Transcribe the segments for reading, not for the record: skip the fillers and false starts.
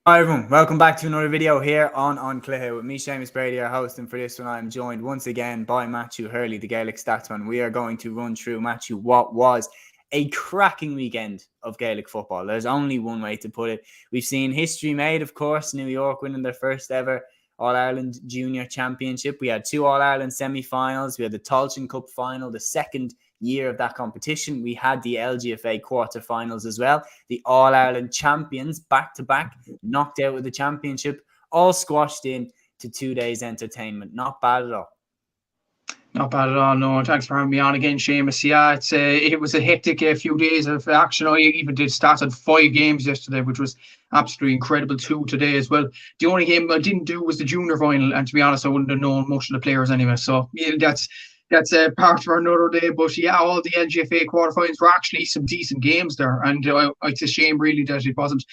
Hi everyone, welcome back to another video here on Cliiche with me, Séamus, Brady, our host, and for this one I'm joined once again by Matthew Hurley, the Gaelic Statsman. We are going to run through, Matthew, what was a cracking weekend of Gaelic football. There's only one way to put it. We've seen history made, of course, New York winning their first ever All-Ireland Junior Championship. We had two All-Ireland semi-finals. We had the Táilteann Cup final, the second year of that competition. We had the LGFA Quarter Finals as well. The All-Ireland Champions back-to-back knocked out with the championship, all squashed in to 2 days entertainment. Not bad at all. Not bad at all. No, thanks for having me on again, Séamus. Yeah, it was a hectic few days of action. I even did started 5 games yesterday, which was absolutely incredible. Two today as well. The only game I didn't do was the junior final, and to be honest, I wouldn't have known most of the players anyway. So yeah, that's a part for another day. But yeah, all the LGFA quarterfinals were actually some decent games there, and it's a shame really that it wasn't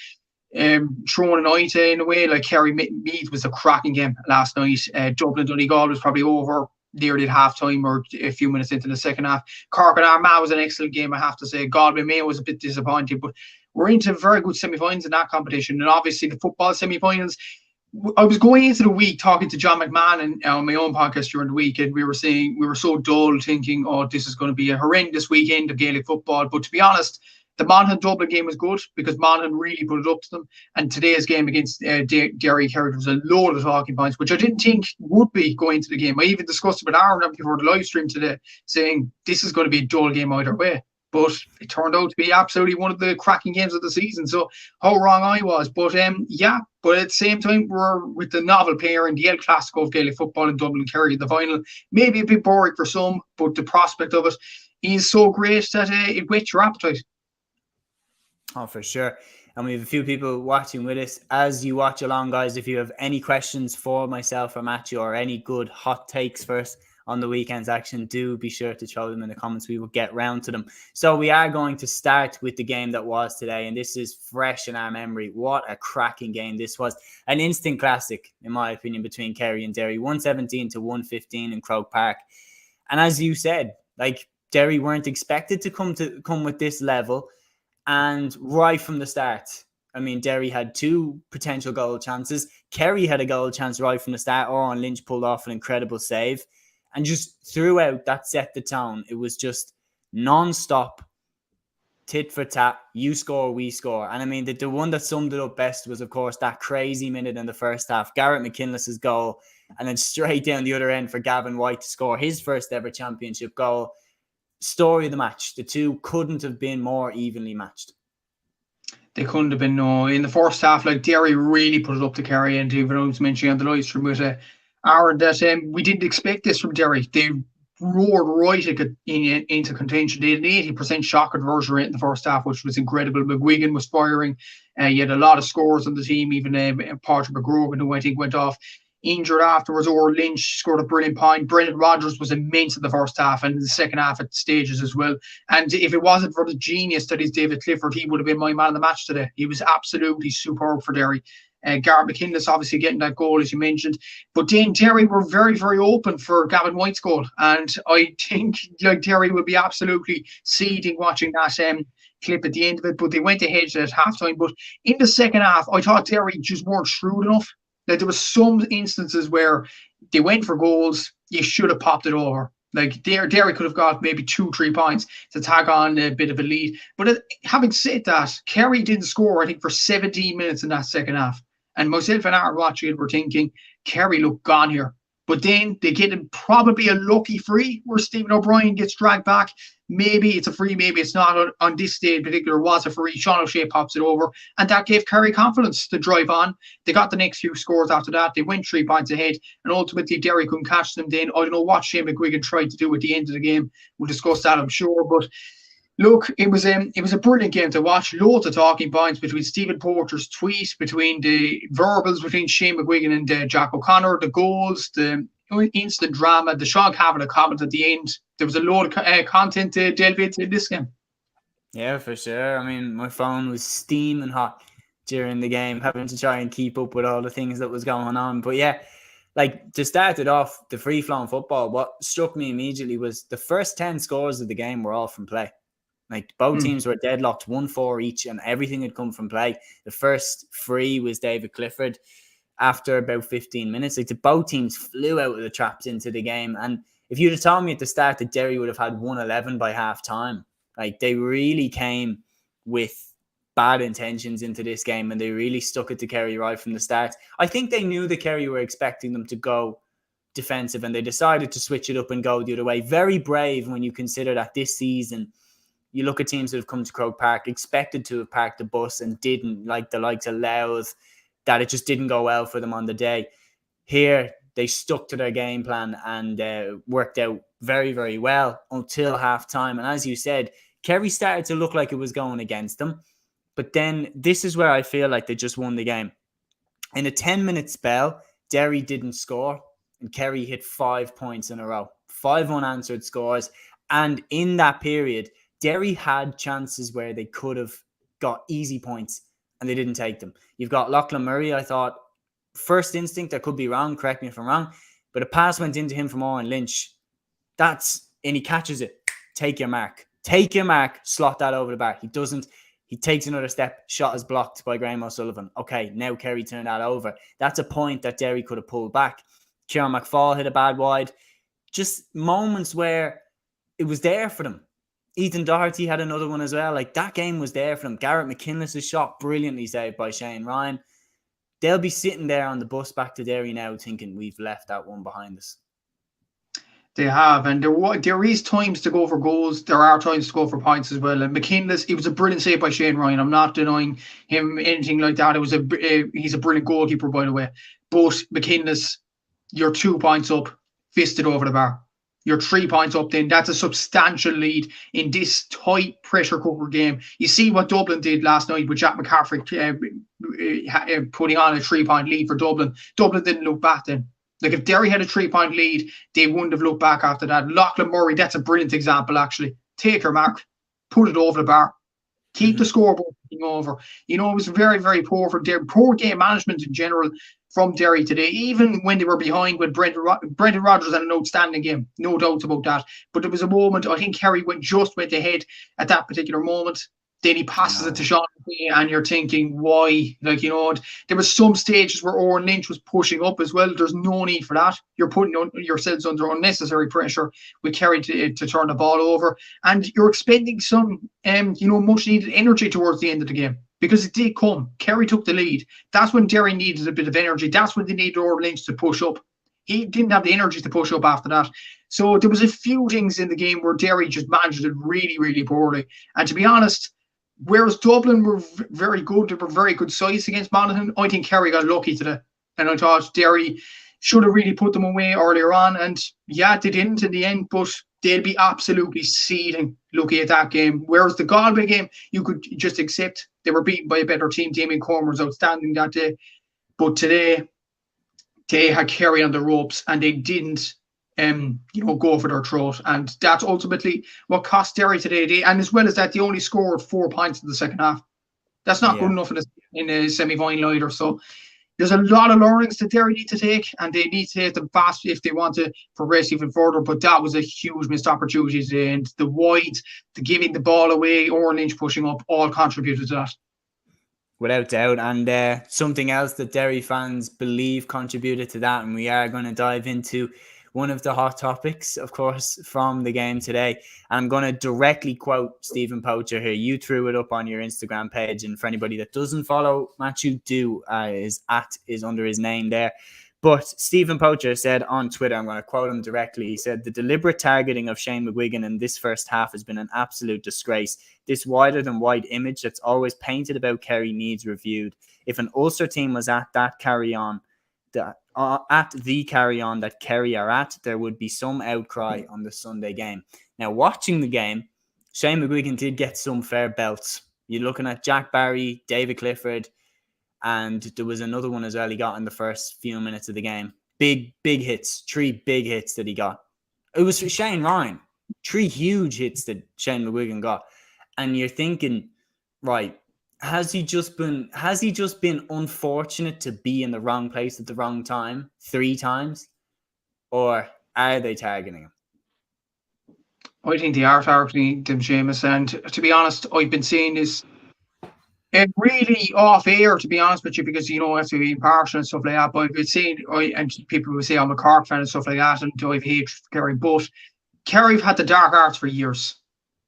throwing an eye to in a way. Like Kerry Meath was a cracking game last night. Dublin Donegal was probably over nearly at half time or a few minutes into the second half. Cork and Armagh was an excellent game, I have to say. Galway Mayo was a bit disappointing, but we're into very good semi-finals in that competition. And obviously the football semi-finals, I was going into the week talking to John McMahon and on my own podcast during the week, and we were saying we were so dull, thinking, oh, this is going to be a horrendous weekend of Gaelic football. But to be honest, the Monaghan Dublin game was good because Monaghan really put it up to them. And today's game against Derry Kerry was a load of talking points, which I didn't think would be going into the game. I even discussed it with Aaron before the live stream today, saying this is going to be a dull game either way. But it turned out to be absolutely one of the cracking games of the season. So how wrong I was. But yeah, but at the same time, we're with the novel pair in the El Clasico of Gaelic football in Dublin and Kerry in the final. Maybe a bit boring for some, but the prospect of it is so great that it whets your appetite. Oh, for sure. And we have a few people watching with us. As you watch along, guys, if you have any questions for myself or Matthew or any good hot takes for us on the weekend's action, do be sure to throw them in the comments. We will get round to them. So we are going to start with the game that was today, and this is fresh in our memory. What a cracking game this was. An instant classic, in my opinion, between Kerry and Derry. 117 to 115 in Croke Park. And as you said, like, Derry weren't expected to come with this level. And right from the start, I mean, Derry had two potential goal chances. Kerry had a goal chance right from the start. Oran Lynch pulled off an incredible save. And just throughout, that set the tone. It was just non-stop, tit for tat, you score, we score. And I mean, the one that summed it up best was, of course, that crazy minute in the first half. Garrett McKinless's goal, and then straight down the other end for Gavin White to score his first ever championship goal. Story of the match. The two couldn't have been more evenly matched. They couldn't have been, no. In the first half, like Derry really put it up to Kerry, and even I was mentioning on the live stream with Aaron that we didn't expect this from Derry. They roared right into contention. They had an 80% shot conversion rate in the first half, which was incredible. McGuigan was firing. You had a lot of scores on the team, even Patrick McGrogan, who I think went off injured afterwards, or Lynch scored a brilliant point. Brendan Rodgers was immense in the first half and in the second half at stages as well. And if it wasn't for the genius that is David Clifford, he would have been my man of the match today. He was absolutely superb for Derry. Garrett McKinless obviously getting that goal, as you mentioned. But then Derry were very, very open for Gavin White's goal. And I think like Derry would be absolutely seething watching that clip at the end of it. But they went ahead at halftime. But in the second half, I thought Derry just weren't shrewd enough. Like there was some instances where they went for goals, you should have popped it over. Like Derry could have got maybe 2-3 points to tag on a bit of a lead. But having said that, Kerry didn't score, I think, for 17 minutes in that second half. And myself and Aaron watching it were thinking, Kerry look gone here. But then they get probably a lucky free where Stephen O'Brien gets dragged back. Maybe it's a free, maybe it's not. On this day in particular, was a free. Sean O'Shea pops it over. And that gave Kerry confidence to drive on. They got the next few scores after that. They went 3 points ahead. And ultimately, Derry couldn't catch them then. I don't know what Shane McGuigan tried to do at the end of the game. We'll discuss that, I'm sure. But look, it was a brilliant game to watch. Loads of talking points between Stephen Porter's tweet, between the verbals between Shane McGuigan and Jack O'Connor, the goals, the instant drama, the Sean having a comment at the end. There was a load of content to delve into in this game. Yeah, for sure. I mean, my phone was steaming hot during the game, having to try and keep up with all the things that was going on. But yeah, like to start it off, the free-flowing football, what struck me immediately was the first 10 scores of the game were all from play. Like both teams were deadlocked 1-4 each, and everything had come from play. The first free was David Clifford after about 15 minutes. Like both teams flew out of the traps into the game. And if you'd have told me at the start that Derry would have had 1-11 by half time, like they really came with bad intentions into this game, and they really stuck it to Kerry right from the start. I think they knew that Kerry were expecting them to go defensive, and they decided to switch it up and go the other way. Very brave when you consider that this season, you look at teams that have come to Croke Park, expected to have parked the bus and didn't, like the likes of Louth, that it just didn't go well for them on the day. Here, they stuck to their game plan and worked out very, very well until half-time. And as you said, Kerry started to look like it was going against them. But then this is where I feel like they just won the game. In a 10-minute spell, Derry didn't score, and Kerry hit 5 points in a row. 5 unanswered scores. And in that period, Derry had chances where they could have got easy points, and they didn't take them. You've got Lachlan Murray, I thought, first instinct, I could be wrong, correct me if I'm wrong, but a pass went into him from Owen Lynch. And he catches it. Take your mark. Take your mark, slot that over the bar. He doesn't. He takes another step, shot is blocked by Graham O'Sullivan. Okay, now Kerry turned that over. That's a point that Derry could have pulled back. Kieran McFall hit a bad wide. Just moments where it was there for them. Ethan Doherty had another one as well. Like that game was there for them. Garrett McKinless' shot brilliantly saved by Shane Ryan. They'll be sitting there on the bus back to Derry now thinking we've left that one behind us. They have, and there is times to go for goals. There are times to go for points as well. And McKinless, it was a brilliant save by Shane Ryan. I'm not denying him anything like that. He's a brilliant goalkeeper, by the way. But McKinless, you're 2 points up, fisted over the bar. You're 3 points up then. That's a substantial lead in this tight pressure cooker game. You see what Dublin did last night with Jack McCaffrey putting on a 3-point lead for Dublin. Dublin didn't look back then. Like if Derry had a 3-point lead, they wouldn't have looked back after that. Lachlan Murray, that's a brilliant example actually. Take your mark, put it over the bar. Keep the scoreboard over. It was very, very poor for Derry. Poor game management in general from Derry today, even when they were behind with Brendan Rodgers had an outstanding game, no doubts about that. But there was a moment, I think Kerry went ahead at that particular moment. Then he passes it to Sean, and you're thinking, why? There was some stages where Owen Lynch was pushing up as well. There's no need for that. You're putting yourselves under unnecessary pressure with Kerry to turn the ball over, and you're expending some, much needed energy towards the end of the game because it did come. Kerry took the lead. That's when Derry needed a bit of energy. That's when they needed Owen Lynch to push up. He didn't have the energy to push up after that. So there was a few things in the game where Derry just managed it really, really poorly. And to be honest, whereas Dublin were very good, they were very good size against Monaghan, I think Kerry got lucky today. And I thought Derry should have really put them away earlier on. And yeah, they didn't in the end, but they'd be absolutely seething looking at that game. Whereas the Galway game, you could just accept they were beaten by a better team. Damien Cormer was outstanding that day. But today, they had Kerry on the ropes and they didn't go for their throat, and that's ultimately what cost Derry today. And as well as that, they only scored 4 points in the second half. That's not good enough in a semi-final either. So there's a lot of learnings that Derry need to take, and they need to take them fast if they want to progress even further. But that was a huge missed opportunity today, and the wide, the giving the ball away, Owen Lynch pushing up, all contributed to that. Without doubt. And something else that Derry fans believe contributed to that, and we are going to dive into one of the hot topics, of course, from the game today. And I'm going to directly quote Stephen Poacher here. You threw it up on your Instagram page, and for anybody that doesn't follow Matthew, his @ is under his name there. But Stephen Poacher said on Twitter, I'm going to quote him directly, he said, "The deliberate targeting of Shane McGuigan in this first half has been an absolute disgrace. This wider than wide image that's always painted about Kerry needs reviewed. If an Ulster team was at that carry-on, at the carry-on that Kerry are at, there would be some outcry on the Sunday game." Now, watching the game, Shane McGuigan did get some fair belts. You're looking at Jack Barry, David Clifford, and there was another one as well he got in the first few minutes of the game. Big hits, 3 big hits that he got. It was for Shane Ryan. 3 huge hits that Shane McGuigan got. And you're thinking, right, has he just been unfortunate to be in the wrong place at the wrong time 3 times? Or are they targeting him? I think they are targeting them, Séamus. And to be honest, I've been saying this really off air, to be honest with you, because you know I have to be impartial and stuff like that. But I've been saying, and people will say I'm a Cork fan and stuff like that, and I've hate Kerry. But Kerry have had the dark arts for years.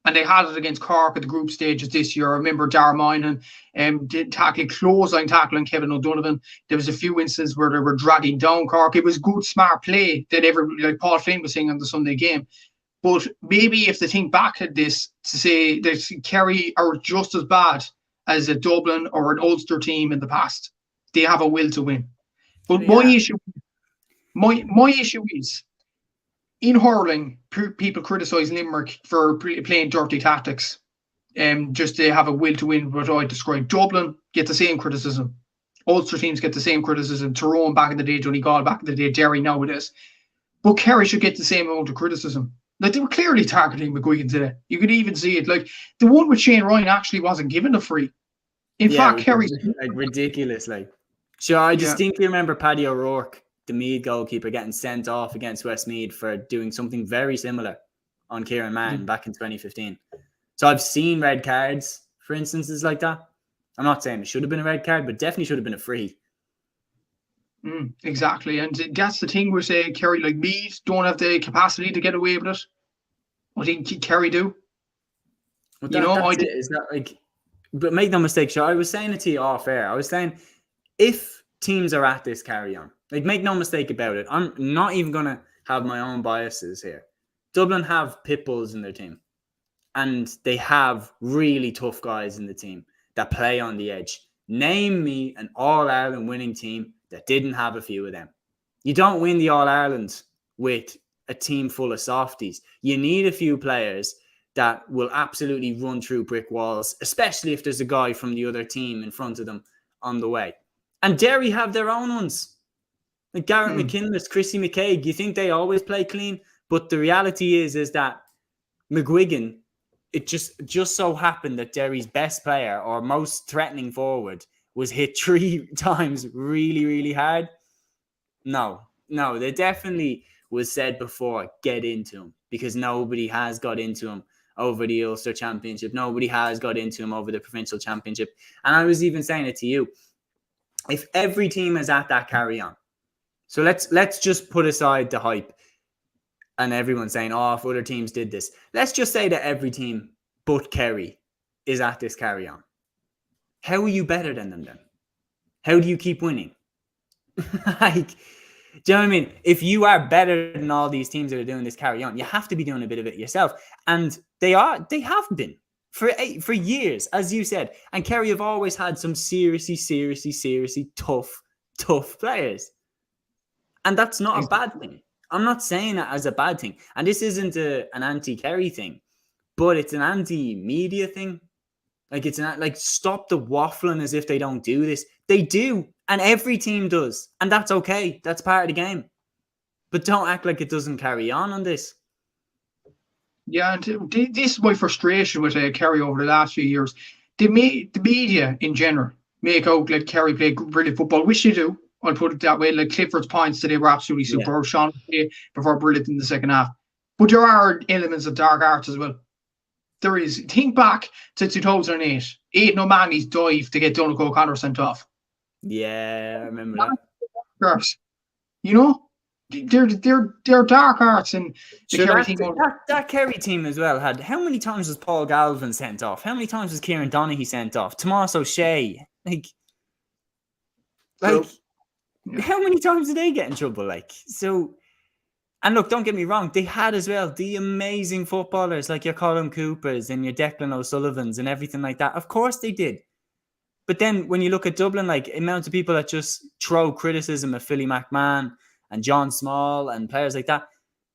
And they had it against Cork at the group stages this year. I remember Dar Moynihan did tackling Kevin O'Donovan. There was a few instances where they were dragging down Cork. It was good, smart play that like Paul Flynn was saying on the Sunday game. But maybe if they think back at this to say that Kerry are just as bad as a Dublin or an Ulster team in the past, they have a will to win. But my issue is, in hurling, people criticise Limerick for playing dirty tactics, just to have a will to win. What I describe, Dublin get the same criticism. Ulster teams get the same criticism. Tyrone back in the day, Donegal back in the day, Derry nowadays. But Kerry should get the same amount of criticism. Like, they were clearly targeting McGuigan today. You could even see it. Like, the one with Shane Ryan actually wasn't given a free. In fact, Kerry's like ridiculous. Like, sure, I distinctly remember Paddy O'Rourke, the Meath goalkeeper, getting sent off against Westmeath for doing something very similar on Kieran Martin back in 2015. So I've seen red cards for instances like that. I'm not saying it should have been a red card, but definitely should have been a free. Exactly. And that's the thing with Kerry. Like, Meath don't have the capacity to get away with it. I think Kerry do. But is that like, but make no mistake, sure, I was saying it to you off air. I was saying, if teams are at this carry on, like, make no mistake about it, I'm not even going to have my own biases here. Dublin have pit bulls in their team, and they have really tough guys in the team that play on the edge. Name me an All-Ireland winning team that didn't have a few of them. You don't win the All-Ireland with a team full of softies. You need a few players that will absolutely run through brick walls, especially if there's a guy from the other team in front of them on the way. And Derry have their own ones. Like Garrett McKinless, Chrissy McCaig, you think they always play clean? But the reality is that McGuigan, it just so happened that Derry's best player or most threatening forward was hit 3 times really, really hard. No, there definitely was said before, get into him, because nobody has got into him over the Ulster Championship. Nobody has got into him over the Provincial Championship. And I was even saying it to you. If every team is at that carry on, so let's just put aside the hype and everyone saying, oh, if other teams did this. Let's just say that every team but Kerry is at this carry on. How are you better than them then? How do you keep winning? Like, do you know what I mean? If you are better than all these teams that are doing this carry on, you have to be doing a bit of it yourself. And they have been for years, as you said. And Kerry have always had some seriously tough players. And that's not a bad thing. I'm not saying it as a bad thing. And this isn't an anti-Kerry thing, but it's an anti-media thing. Like, it's not like, stop the waffling as if they don't do this. They do. And every team does. And that's okay. That's part of the game. But don't act like it doesn't carry on this. Yeah, and this is my frustration with Kerry over the last few years. The media in general make out like Kerry play brilliant football, which they do. I'll put it that way. Like, Clifford's points today were absolutely superb. Sean before brilliant in the second half. But there are elements of dark arts as well. There is. Think back to 2008. Aidan O'Mahony's dive to get Donald O'Connor sent off. Yeah, I remember that. You know, they're dark arts, and the Kerry team. That Kerry team as well had. How many times was Paul Galvin sent off? How many times was Kieran Donaghy sent off? Tomas O'Shea, like, how many times did they get in trouble? Like, so. And look, don't get me wrong, they had as well the amazing footballers like your Colin Coopers and your Declan O'Sullivans and everything like that. Of course they did. But then when you look at Dublin, like, amounts of people that just throw criticism of Philly McMahon and John Small and players like that.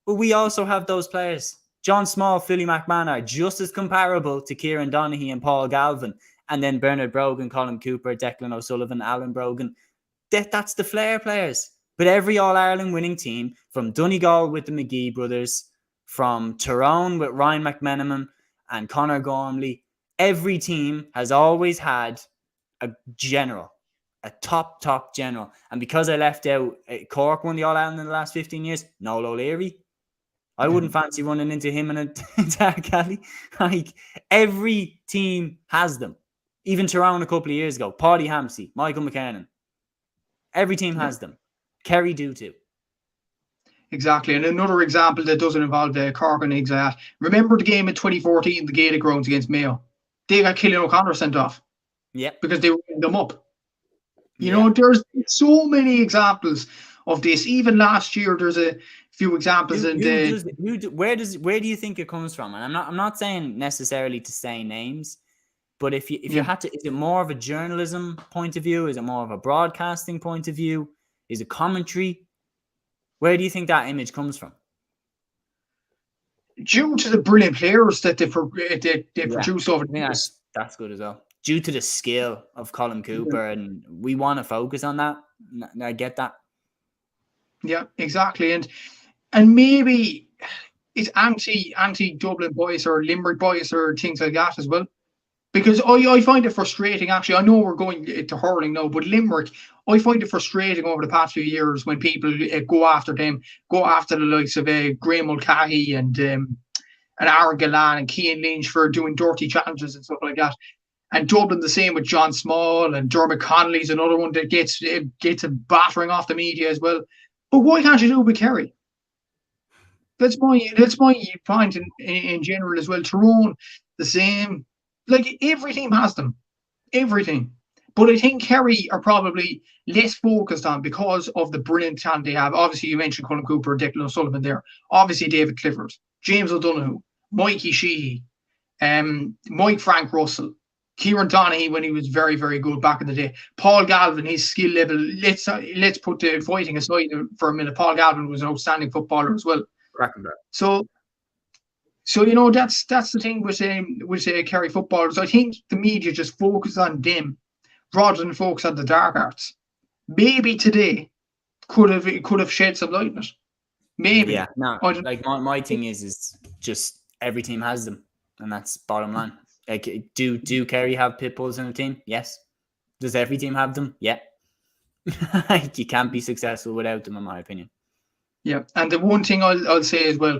But we also have those players. John Small, Philly McMahon are just as comparable to Kieran Donaghy and Paul Galvin. And then Bernard Brogan, Colin Cooper, Declan O'Sullivan, Alan Brogan. That's the flair players. But every All-Ireland winning team, from Donegal with the McGee brothers, from Tyrone with Ryan McMenamin and Conor Gormley, every team has always had a general, a top general. And because I left out, Cork won the All-Ireland in the last 15 years, Noel O'Leary. I wouldn't fancy running into him in a dark alley. Like, every team has them. Even Tyrone a couple of years ago. Paddy Hampsey, Michael McKernan. Every team has them. Kerry do too. Exactly. And another example that doesn't involve Cork and Higgs. Remember the game in 2014, the Gaelic grounds against Mayo? They got Killian O'Connor sent off. Yeah. Because they were ringing them up. You know, there's so many examples of this. Even last year, there's a few examples. Where do you think it comes from? And I'm not saying necessarily to say names, but if you had to, is it more of a journalism point of view? Is it more of a broadcasting point of view? Is it commentary? Where do you think that image comes from? Due to the brilliant players that they produce over the years. That's good as well. Due to the skill of Colin Cooper, and we want to focus on that. I get that. Yeah, exactly. And maybe it's anti Dublin boys or Limerick boys or things like that as well. Because I find it frustrating, actually. I know we're going to hurling now, but Limerick, I find it frustrating over the past few years when people go after them, go after the likes of Graham Mulcahy and Aaron Gallan and Cian Lynch for doing dirty challenges and stuff like that. And Dublin the same with John Small, and Dermot Connolly's another one that gets a battering off the media as well. But why can't you do it with Kerry? That's my point in general as well. Tyrone, the same. Like, every team has them. Everything. But I think Kerry are probably less focused on because of the brilliant talent they have. Obviously, you mentioned Colin Cooper, Declan O'Sullivan there. Obviously, David Clifford, James O'Donoghue, Mikey Sheehy, Mike Frank Russell, Kieran Donaghy when he was very, very good back in the day. Paul Galvin, his skill level. Let's put the fighting aside for a minute. Paul Galvin was an outstanding footballer as well. So you know, that's the thing with Kerry footballers. I think the media just focus on them rather than focus on the dark arts. Maybe today could have shed some light on it. Maybe. Yeah. No. Like, my thing is just every team has them, and that's bottom line. Like, do Kerry have pit bulls in the team? Yes. Does every team have them? Yeah. Like, you can't be successful without them, in my opinion. Yeah, and the one thing I'll say as well,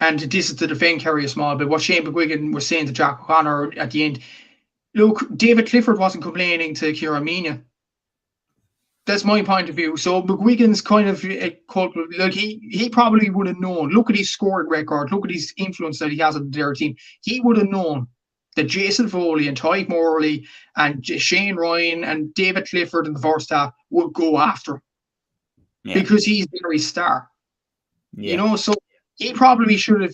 and this is to defend Kerry a small bit, what Shane McGuigan was saying to Jack O'Connor at the end, look, David Clifford wasn't complaining to Kieran Meena. That's my point of view. So McGuigan's kind of culpable. Like, he probably would have known. Look at his scoring record. Look at his influence that he has on their team. He would have known that Jason Foley and Tyke Morley and Shane Ryan and David Clifford in the first half would go after him because he's their star. Yeah. You know, so he probably should have,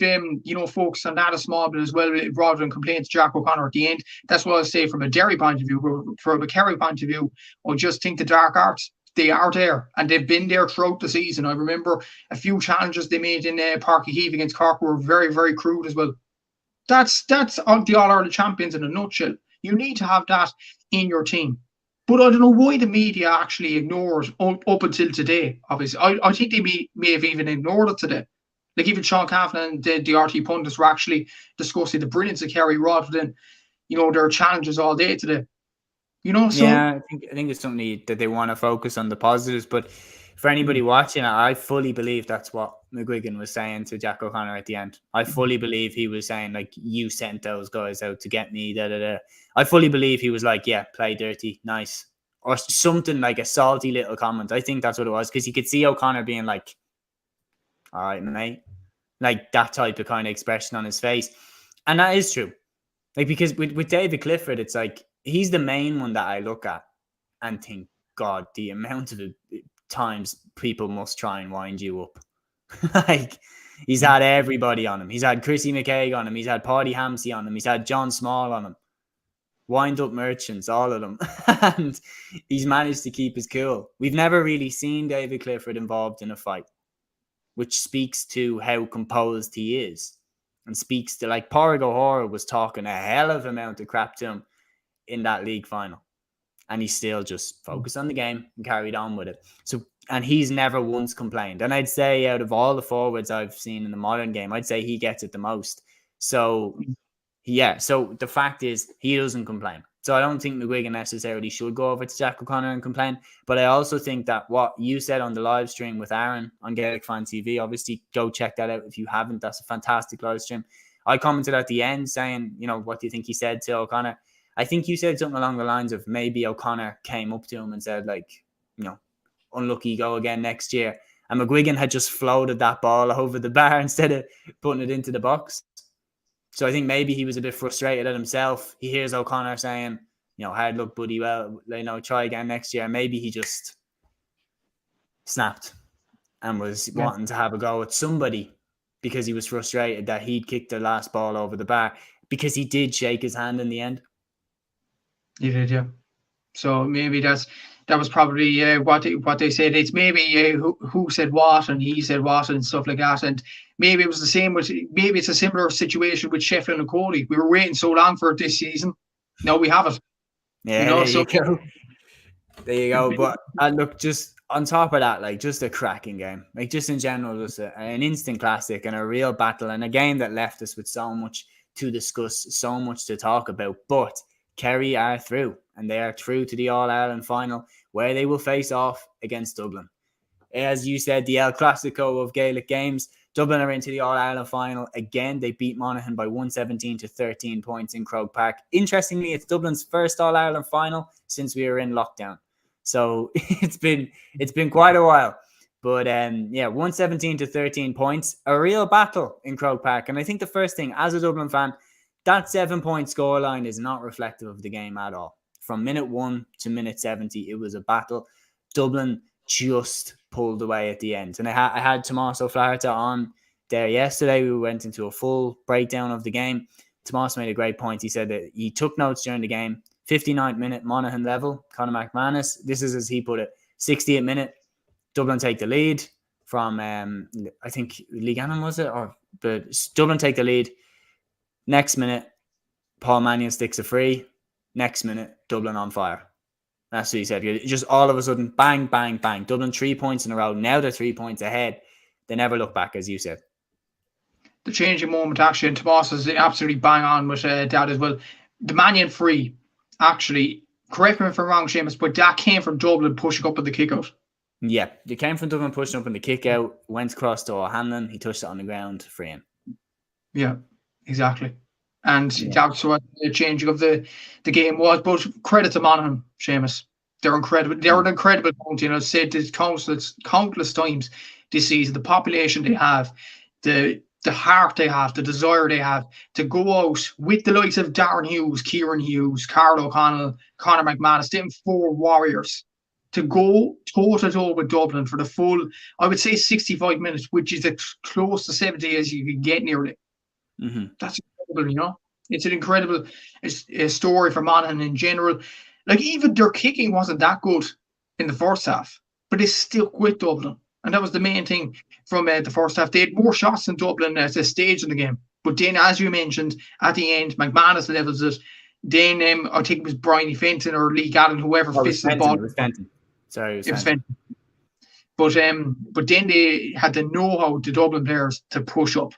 focused on that a small bit as well, rather than complain to Jack O'Connor at the end. That's what I say from a Derry point of view. From a Kerry point of view, I just think the dark arts, they are there, and they've been there throughout the season. I remember a few challenges they made in Páirc Uí Chaoimh against Cork were very, very crude as well. That's the All-Ireland Champions in a nutshell. You need to have that in your team. But I don't know why the media actually ignores up until today, obviously. I think they may have even ignored it today. Like, even Sean Kavanagh and the RT pundits were actually discussing the brilliance of Kerry rather than, their challenges all day today. So yeah, I think it's something that they want to focus on the positives. But for anybody watching, I fully believe that's what McGuigan was saying to Jack O'Connor at the end. I fully believe he was saying, like, you sent those guys out to get me, da-da-da. I fully believe he was like, yeah, play dirty, nice. Or something like a salty little comment. I think that's what it was, because you could see O'Connor being like, all right, mate. Like, that type of kind of expression on his face. And that is true. Like, because with David Clifford, it's like, he's the main one that I look at and think, God, the amount of times people must try and wind you up. Like, he's had everybody on him. He's had Chrissy McKaig on him. He's had Paddy Hampsey on him. He's had John Small on him. Wind up merchants, all of them. And he's managed to keep his cool. We've never really seen David Clifford involved in a fight, which speaks to how composed he is, and speaks to, like, Pádraig O'Hara was talking a hell of amount of crap to him in that league final, and he still just focused on the game and carried on with it. So, and he's never once complained. And I'd say out of all the forwards I've seen in the modern game, I'd say he gets it the most. So, yeah. So the fact is, he doesn't complain. So I don't think McGuigan necessarily should go over to Jack O'Connor and complain. But I also think that what you said on the live stream with Aaron on Gaelic Fan TV, obviously go check that out if you haven't. That's a fantastic live stream. I commented at the end saying, what do you think he said to O'Connor? I think you said something along the lines of maybe O'Connor came up to him and said, unlucky, go again next year. And McGuigan had just floated that ball over the bar instead of putting it into the box. So I think maybe he was a bit frustrated at himself. He hears O'Connor saying, hard luck, buddy. Well, try again next year. Maybe he just snapped and was wanting to have a go at somebody because he was frustrated that he'd kicked the last ball over the bar, because he did shake his hand in the end. He did, yeah. So maybe that was probably what they said. It's maybe who said what and he said what and stuff like that. And maybe it was the same maybe it's a similar situation with Sheffield and Cody. We were waiting so long for it this season. Now we have it. Yeah, there you go. But look, just on top of that, just a cracking game. Just in general, just an instant classic and a real battle, and a game that left us with so much to discuss, so much to talk about. But Kerry are through, and they are through to the All-Ireland final, where they will face off against Dublin. As you said, the El Clasico of Gaelic games, Dublin are into the All-Ireland final. Again, they beat Monaghan by 117 to 13 points in Croke Park. Interestingly, it's Dublin's first All-Ireland final since we were in lockdown. So it's been quite a while. But 117 to 13 points, a real battle in Croke Park. And I think the first thing, as a Dublin fan, that 7-point scoreline is not reflective of the game at all. From minute 1 to minute 70, it was a battle. Dublin just pulled away at the end. And I had Tommaso Flaherty on there yesterday. We went into a full breakdown of the game. Tommaso made a great point. He said that he took notes during the game. 59th minute, Monaghan level, Conor McManus. This is as he put it. 60th minute, Dublin take the lead from, I think, Lee Gannon was it? But Dublin take the lead. Next minute, Paul Mannion sticks a free. Next minute, Dublin on fire. That's what he said. Just all of a sudden, bang, bang, bang. Dublin 3 points in a row. Now they're 3 points ahead. They never look back, as you said. The changing moment, actually, and Tomas is absolutely bang on with that as well. The Mannion free, actually, correct me if I'm wrong, Séamus, but that came from Dublin pushing up in the kick out. Yeah, it came from Dublin pushing up in the kick out, went across to O'Hanlon, he touched it on the ground, free in. Yeah, exactly. And that's what the changing of the game was. But credit to Monaghan, Séamus. They're incredible. They're an incredible county. And I've said this countless times this season. The population they have, the heart they have, the desire they have to go out with the likes of Darren Hughes, Kieran Hughes, Carl O'Connell, Conor McManus, them 4 warriors, to go toe-to-toe with Dublin for the full, I would say 65 minutes, which is as close to 70 as you can get nearly. Mm-hmm. That's incredible, It's an incredible story for Monaghan in general. Even their kicking wasn't that good in the first half, but they stuck with Dublin. And that was the main thing from the first half. They had more shots than Dublin at this stage in the game. But then, as you mentioned, at the end, McManus levels it. Then I think it was Bryony Fenton or Lee Gallen, whoever fisted the ball. It was Fenton. Sorry, it was Fenton. But then they had the know-how, the Dublin players, to push up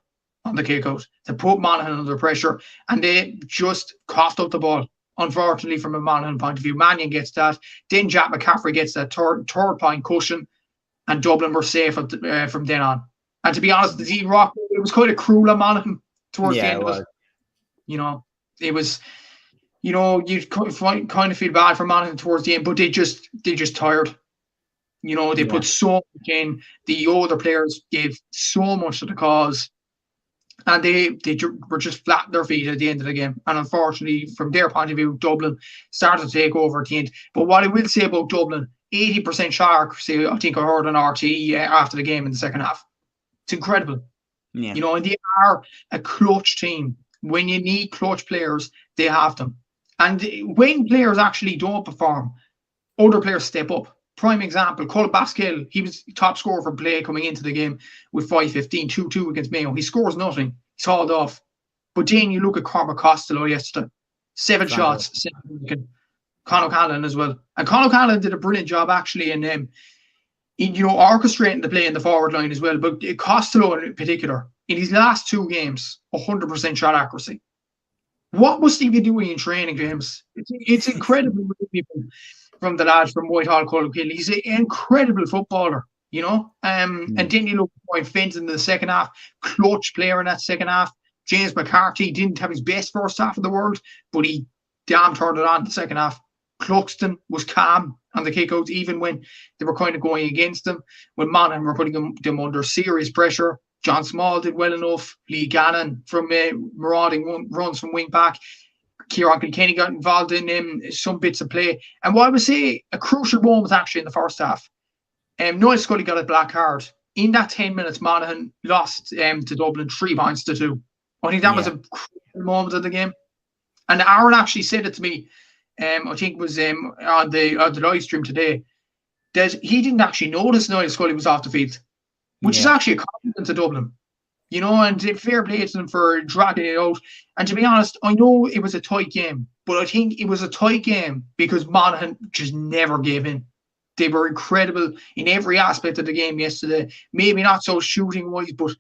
on the kick-out, to put Monaghan under pressure, and they just coughed up the ball. Unfortunately, from a Monaghan point of view, Mannion gets that. Then Jack McCaffrey gets that third point cushion, and Dublin were safe from then on. And to be honest, the Dean Rock, it was kind of cruel on Monaghan towards the end of it. It was, you kind of feel bad for Monaghan towards the end, but they just tired. They put so much in. The other players gave so much to the cause. And they were just flat on their feet at the end of the game. And unfortunately, from their point of view, Dublin started to take over at the end. But what I will say about Dublin, 80% shot accuracy, I think I heard on RTE after the game in the second half. It's incredible. Yeah. And they are a clutch team. When you need clutch players, they have them. And when players actually don't perform, other players step up. Prime example, Colin Baskill, he was top scorer for play coming into the game with 5-15, 2-2 against Mayo. He scores nothing. He's hauled off. But then you look at Cormac Costello yesterday. 7 shots. Conor O'Connell as well. And Conor O'Connell did a brilliant job actually in orchestrating the play in the forward line as well. But Costello in particular, in his last 2 games, 100% shot accuracy. What must he be doing in training, James? It's incredible from the lad from Whitehall, Cullochhill. He's an incredible footballer, and then you look at Fenton in the second half, clutch player in that second half. James McCarthy didn't have his best first half of the world, but he damn turned it on in the second half. Cluxton was calm on the kickouts, even when they were kind of going against them. When Monaghan were putting them under serious pressure, John Small did well enough. Lee Gannon from marauding runs from wing back. Kieran Kilkenny got involved in some bits of play. And what I would say, a crucial moment actually in the first half. Noel Scully got a black card. In that 10 minutes, Monaghan lost to Dublin 3-2. I think that was a crucial moment of the game. And Aaron actually said it to me, I think it was on the live stream today, that he didn't actually notice Noel Scully was off the field, which is actually a compliment to Dublin. And fair play to them for dragging it out. And to be honest, I know it was a tight game, but I think it was a tight game because Monaghan just never gave in. They were incredible in every aspect of the game yesterday. Maybe not so shooting-wise, but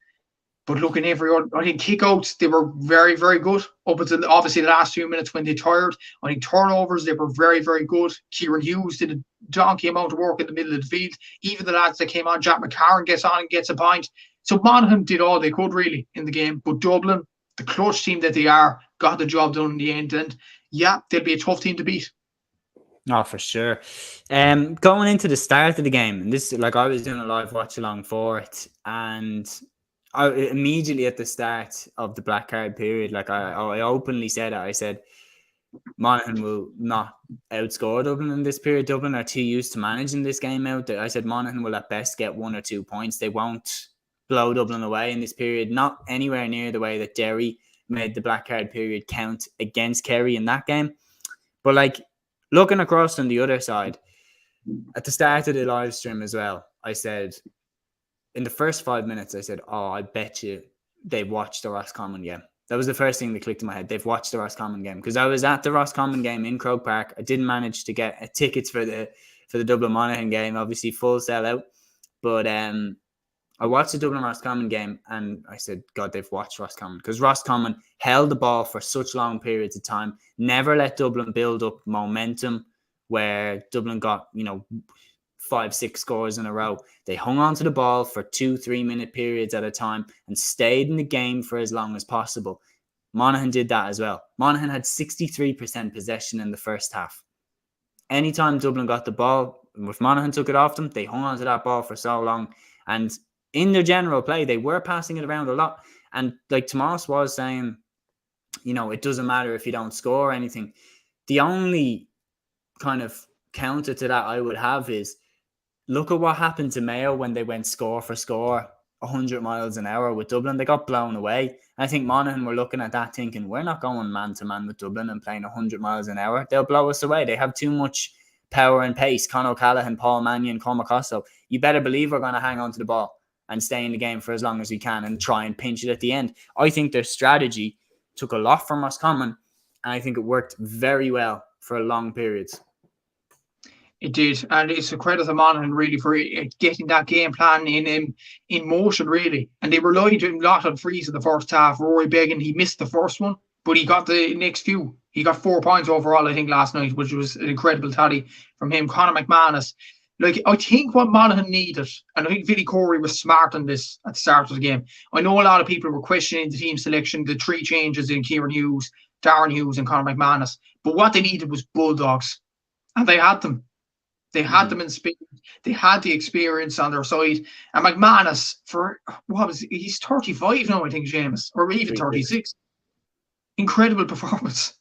looking I think kickouts, they were very, very good. Up until obviously the last few minutes when they tired. I think turnovers, they were very, very good. Kieran Hughes did a donkey amount of work in the middle of the field. Even the lads that came on, Jack McCarron gets on and gets a point. So Monaghan did all they could really in the game. But Dublin, the clutch team that they are, got the job done in the end. And they'll be a tough team to beat. Oh, for sure. Going into the start of the game, and this, I was doing a live watch along for it, and I immediately at the start of the black card period, I openly said it. I said Monaghan will not outscore Dublin in this period. Dublin are too used to managing this game out. I said Monaghan will at best get 1 or 2 points. They won't blow Dublin away in this period. Not anywhere near the way that Derry made the black card period count against Kerry in that game. But looking across on the other side, at the start of the live stream as well, I said, in the first 5 minutes, I said, I bet you they watched the Roscommon game. That was the first thing that clicked in my head. They've watched the Roscommon game because I was at the Roscommon game in Croke Park. I didn't manage to get tickets for the Dublin Monaghan game, obviously full sellout. But I watched the Dublin Roscommon game and I said, God, they've watched Roscommon because Roscommon held the ball for such long periods of time, never let Dublin build up momentum where Dublin got, 5-6 scores in a row. They hung on to the ball for 2-3 minute periods at a time and stayed in the game for as long as possible. Monaghan did that as well. Monaghan had 63% possession in the first half. Anytime Dublin got the ball, if Monaghan took it off them, they hung on to that ball for so long. And in their general play, they were passing it around a lot. And Tomas was saying, it doesn't matter if you don't score or anything. The only kind of counter to that I would have is, look at what happened to Mayo when they went score for score, 100 miles an hour with Dublin. They got blown away. I think Monaghan were looking at that thinking, we're not going man-to-man with Dublin and playing 100 miles an hour. They'll blow us away. They have too much power and pace. Con O'Callaghan, Paul Mannion, Cormac Costo. You better believe we're going to hang on to the ball and stay in the game for as long as we can and try and pinch it at the end. I think their strategy took a lot from Roscommon, and I think it worked very well for long periods. It did, and it's a credit to Monaghan really for getting that game plan in motion really. And they relied a lot on frees in the first half. Rory Beggan, he missed the first one, but he got the next few. He got 4 points overall, I think, last night, which was an incredible tally from him. Conor McManus, I think what Monaghan needed, and I think Vinnie Corey was smart on this at the start of the game. I know a lot of people were questioning the team selection, the 3 changes in Kieran Hughes, Darren Hughes, and Conor McManus, but what they needed was bulldogs, and they had them. They had them in speed. They had the experience on their side. And McManus, he's 35 now, I think, Séamus, or even 36. Incredible performance.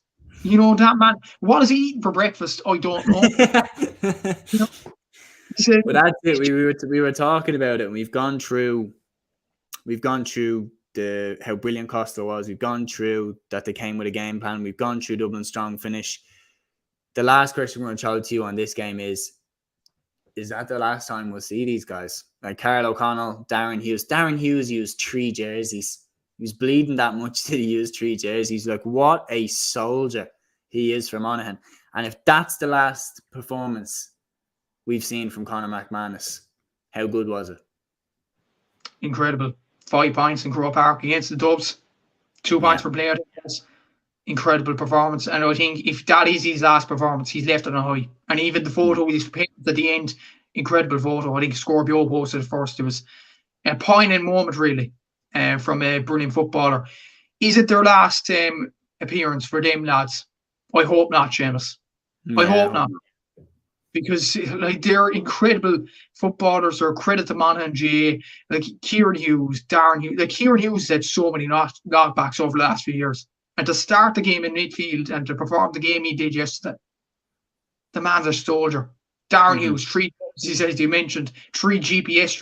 That man, what is he eating for breakfast? I don't know. But that's it. We were talking about it, and we've gone through how brilliant Costa was. We've gone through that they came with a game plan. We've gone through Dublin's strong finish. The last question we're going to throw to you on this game is that the last time we'll see these guys? Carl O'Connell, Darren Hughes. Darren Hughes used 3 jerseys. He was bleeding that much that he used 3 jerseys. What a soldier he is for Monaghan. And if that's the last performance we've seen from Conor McManus, how good was it? Incredible. 5 points in Croke Park against the Dubs. 2 points for player. incredible performance. And I think if that is his last performance, he's left on a high. And even the photo with his parents at the end, incredible photo. I think Scorpio posted it first. It was a poignant moment, really, from a brilliant footballer. Is it their last appearance for them lads? I hope not, Séamus. I hope not. Because like they're incredible footballers. They're a credit to Monaghan GA. Like Kieran Hughes, Darren Hughes. Like Kieran Hughes had so many knockbacks over the last few years. And to start the game in midfield and to perform the game he did yesterday, the man's a soldier. Darren Hughes, he says you mentioned 3 GPS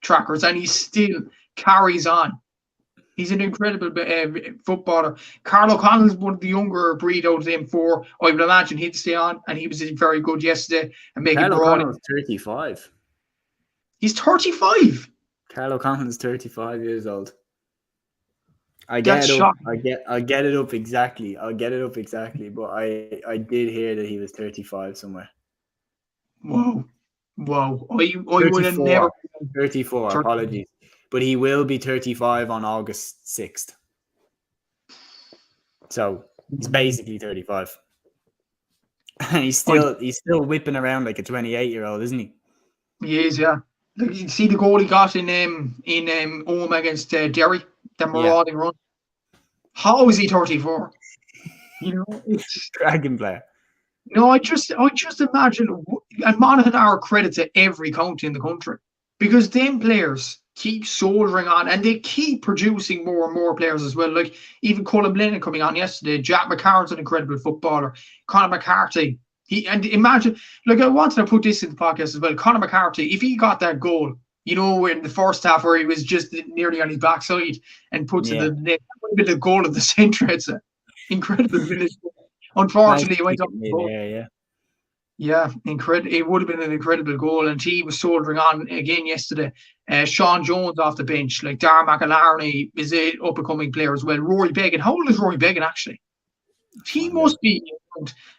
trackers, and he still carries on. He's an incredible footballer. Carl O'Connell is one of the younger breed out of them 4. I would imagine he'd stay on, and he was very good yesterday. And Carl O'Connell's 35. He's 35. Carl O'Connell is 35 years old. I get it up exactly. But I did hear that he was 35 somewhere. Whoa. I would have never. 34. Apologies. But he will be 35 on August 6th. So he's basically 35. he's still whipping around like a 28-year-old, isn't he? He is, yeah. Like, you see the goal he got in home against Derry, the marauding run. How is he 34? It's dragon player. No, I just imagine, and Monaghan are a credit to every county in the country, because them players keep soldiering on, and they keep producing more and more players as well. Like even Colin Blennan coming on yesterday. Jack McCart's an incredible footballer. Conor McCarthy. Imagine, like I wanted to put this in the podcast as well. Conor McCarthy, if he got that goal, in the first half where he was just nearly on his backside and puts in the net, that would have been the goal of the century. It's an incredible finish. Unfortunately, he went up the goal. Yeah, incredible. It would have been an incredible goal, and he was soldiering on again yesterday. Sean Jones off the bench, like Dar McAlarney is an up-and-coming player as well. Rory Began. How old is Rory Began actually? He must be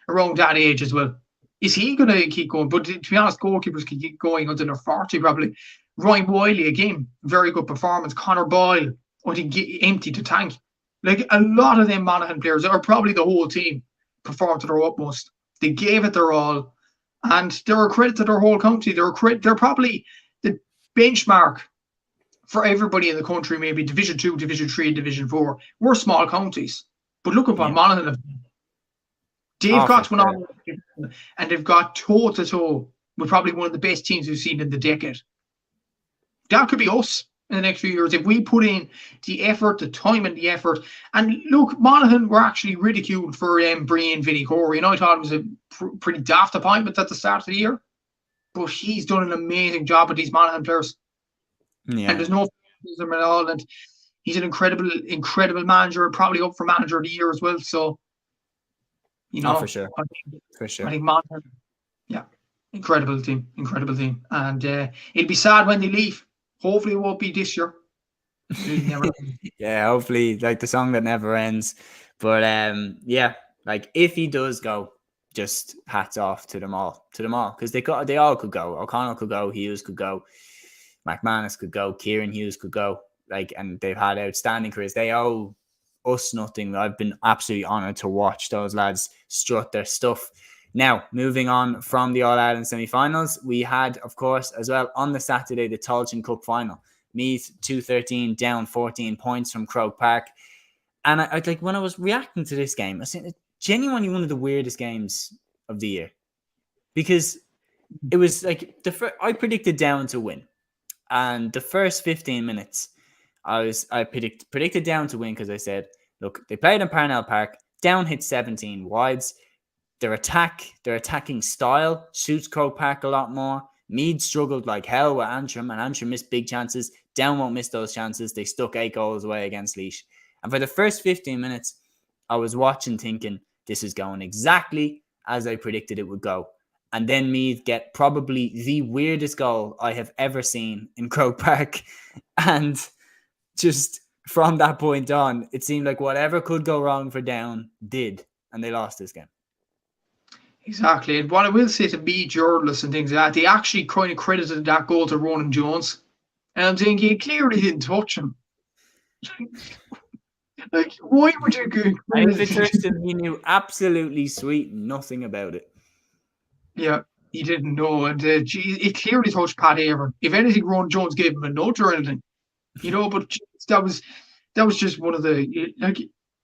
around that age as well. Is he going to keep going? But to be honest, goalkeepers can keep going until they're 40 probably. Ryan Wiley, again, very good performance. Conor Boyle, he emptied the tank. Like a lot of them Monaghan players, or probably the whole team, performed to their utmost. They gave it their all, and they're a credit to their whole county. They're probably the benchmark for everybody in the country, maybe Division 2, Division 3, Division 4. We're small counties, but look at what Monaghan have done. They've got one on, and they've got toe-to-toe with probably one of the best teams we've seen in the decade. That could be us in the next few years if we put in the effort, the time and the effort. And look, Monaghan were actually ridiculed for bringing Vinnie Corey, and I thought it was a pretty daft appointment at the start of the year. But he's done an amazing job with these Monaghan players. Yeah. And there's no favoritism at all. And he's an incredible manager, probably up for manager of the year as well. So, for sure. I think Monaghan, incredible team. And it'll be sad when they leave. Hopefully it won't be this year. Yeah, hopefully, like the song that never ends. But like if he does go, just hats off to them all, because they all could go. O'Connell could go, Hughes could go, McManus could go, Kieran Hughes could go. Like, and they've had outstanding careers. They owe us nothing. I've been absolutely honoured to watch those lads strut their stuff. Now, moving on from the All-Ireland semi-finals, we had, of course, as well on the Saturday, the Táilteann Cup final. Meath 2-13, down 14 points from Croke Park. And I like when I was reacting to this game, I said it's genuinely one of the weirdest games of the year. Because it was like I predicted Down to win. And the first 15 minutes, I predicted Down to win because I said, look, they played in Parnell Park, Down hit 17 wides. Their attacking style suits Croke Park a lot more. Meath struggled like hell with Antrim, and Antrim missed big chances. Down won't miss those chances. They stuck 8 goals away against Cluiche. And for the first 15 minutes, I was watching thinking, this is going exactly as I predicted it would go. And then Meath get probably the weirdest goal I have ever seen in Croke Park. And just from that point on, it seemed like whatever could go wrong for Down did. And they lost this game. Exactly. And what I will say to Meath journalists and things like that, they actually kind of credited that goal to Ronan Jones. And I'm thinking, he clearly didn't touch him. Like, why would you go? And if it touched him, he knew absolutely sweet nothing about it. Yeah, he didn't know, and it clearly touched Pat Avon. If anything, Ron Jones gave him a nudge or anything, but that was just one of the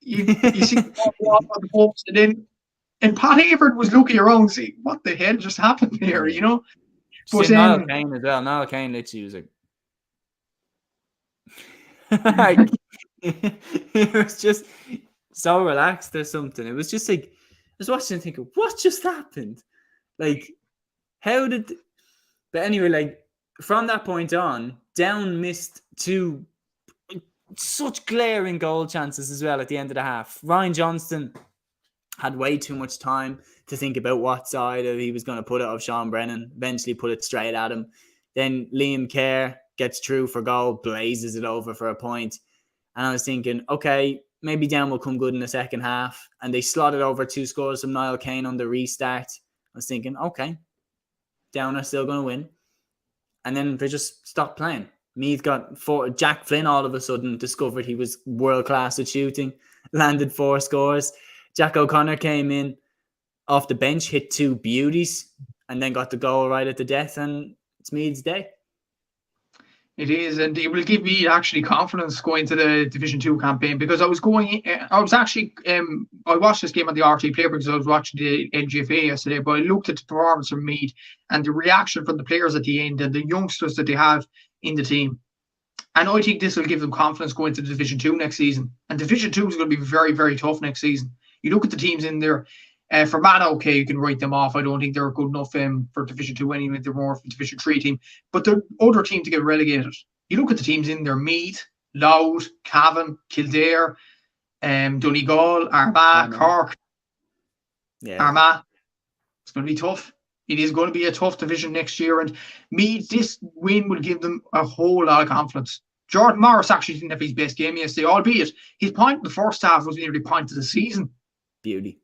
you see the ball on the post, and Pat Avon was looking around, saying, "What the hell just happened here?" But Niall Kane as well. Niall Kane literally was like, it was just so relaxed or something. It was just like, I was watching and thinking, what just happened? Like, how did? But anyway, like from that point on, Down missed two such glaring goal chances as well at the end of the half. Ryan Johnston had way too much time to think about what side he was going to put it of Sean Brennan. Eventually put it straight at him. Then Liam Kerr gets through for goal, blazes it over for a point. And I was thinking, okay, maybe Down will come good in the second half. And they slotted over 2 scores from Niall Kane on the restart. I was thinking, okay, Down are still going to win. And then they just stopped playing. Meath got 4. Jack Flynn all of a sudden discovered he was world class at shooting, landed 4 scores. Jack O'Connor came in off the bench, hit 2 beauties, and then got the goal right at the death. And it's Meath's day. It is, and it will give me actually confidence going to the Division 2 campaign, because I watched this game on the RT Player because I was watching the LGFA yesterday, but I looked at the performance from Meath and the reaction from the players at the end and the youngsters that they have in the team. And I think this will give them confidence going to Division 2 next season. And Division 2 is going to be very, very tough next season. You look at the teams in there. For Man, okay, you can write them off. I don't think they're good enough for Division 2 anyway. They're more of a Division 3 team. But the other team to get relegated. You look at the teams in there: Meath, Louth, Cavan, Kildare, Donegal, Armagh, Cork. Yeah. Armagh. It's going to be tough. It is going to be a tough division next year. And Meath, this win will give them a whole lot of confidence. Jordan Morris actually didn't have his best game yesterday, albeit his point in the first half was nearly point of the season. Beauty.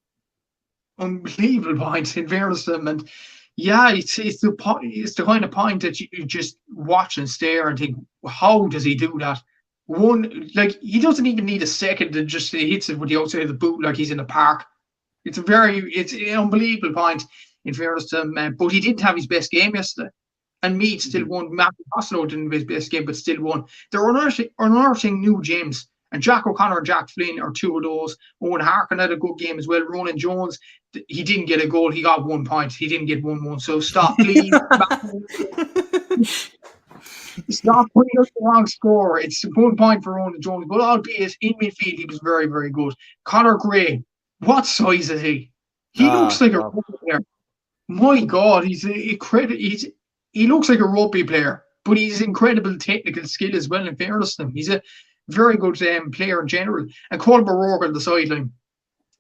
Unbelievable point in fairness to him. And yeah, it's the kind of point that you just watch and stare and think, how does he do that? He doesn't even need a second and just he hits it with the outside of the boot like he's in the park. It's an unbelievable point in fairness to him. But he didn't have his best game yesterday. And Meath still won. Matthew Costello didn't have his best game, but still won. They're unearthing new gems. And Jack O'Connor and Jack Flynn are 2 of those. Owen Harkin had a good game as well. Ronan Jones, he didn't get a goal. He got 1 point. He didn't get 1-1. So stop, please. Stop putting up the wrong score. It's 1 point for Ronan Jones. But albeit in midfield, he was very, very good. Conor Gray, what size is he? He looks like a rugby player. My God, he looks like a rugby player. But he's incredible technical skill as well, in fairness to him. He's a very good player in general. And Colin O'Rourke on the sideline,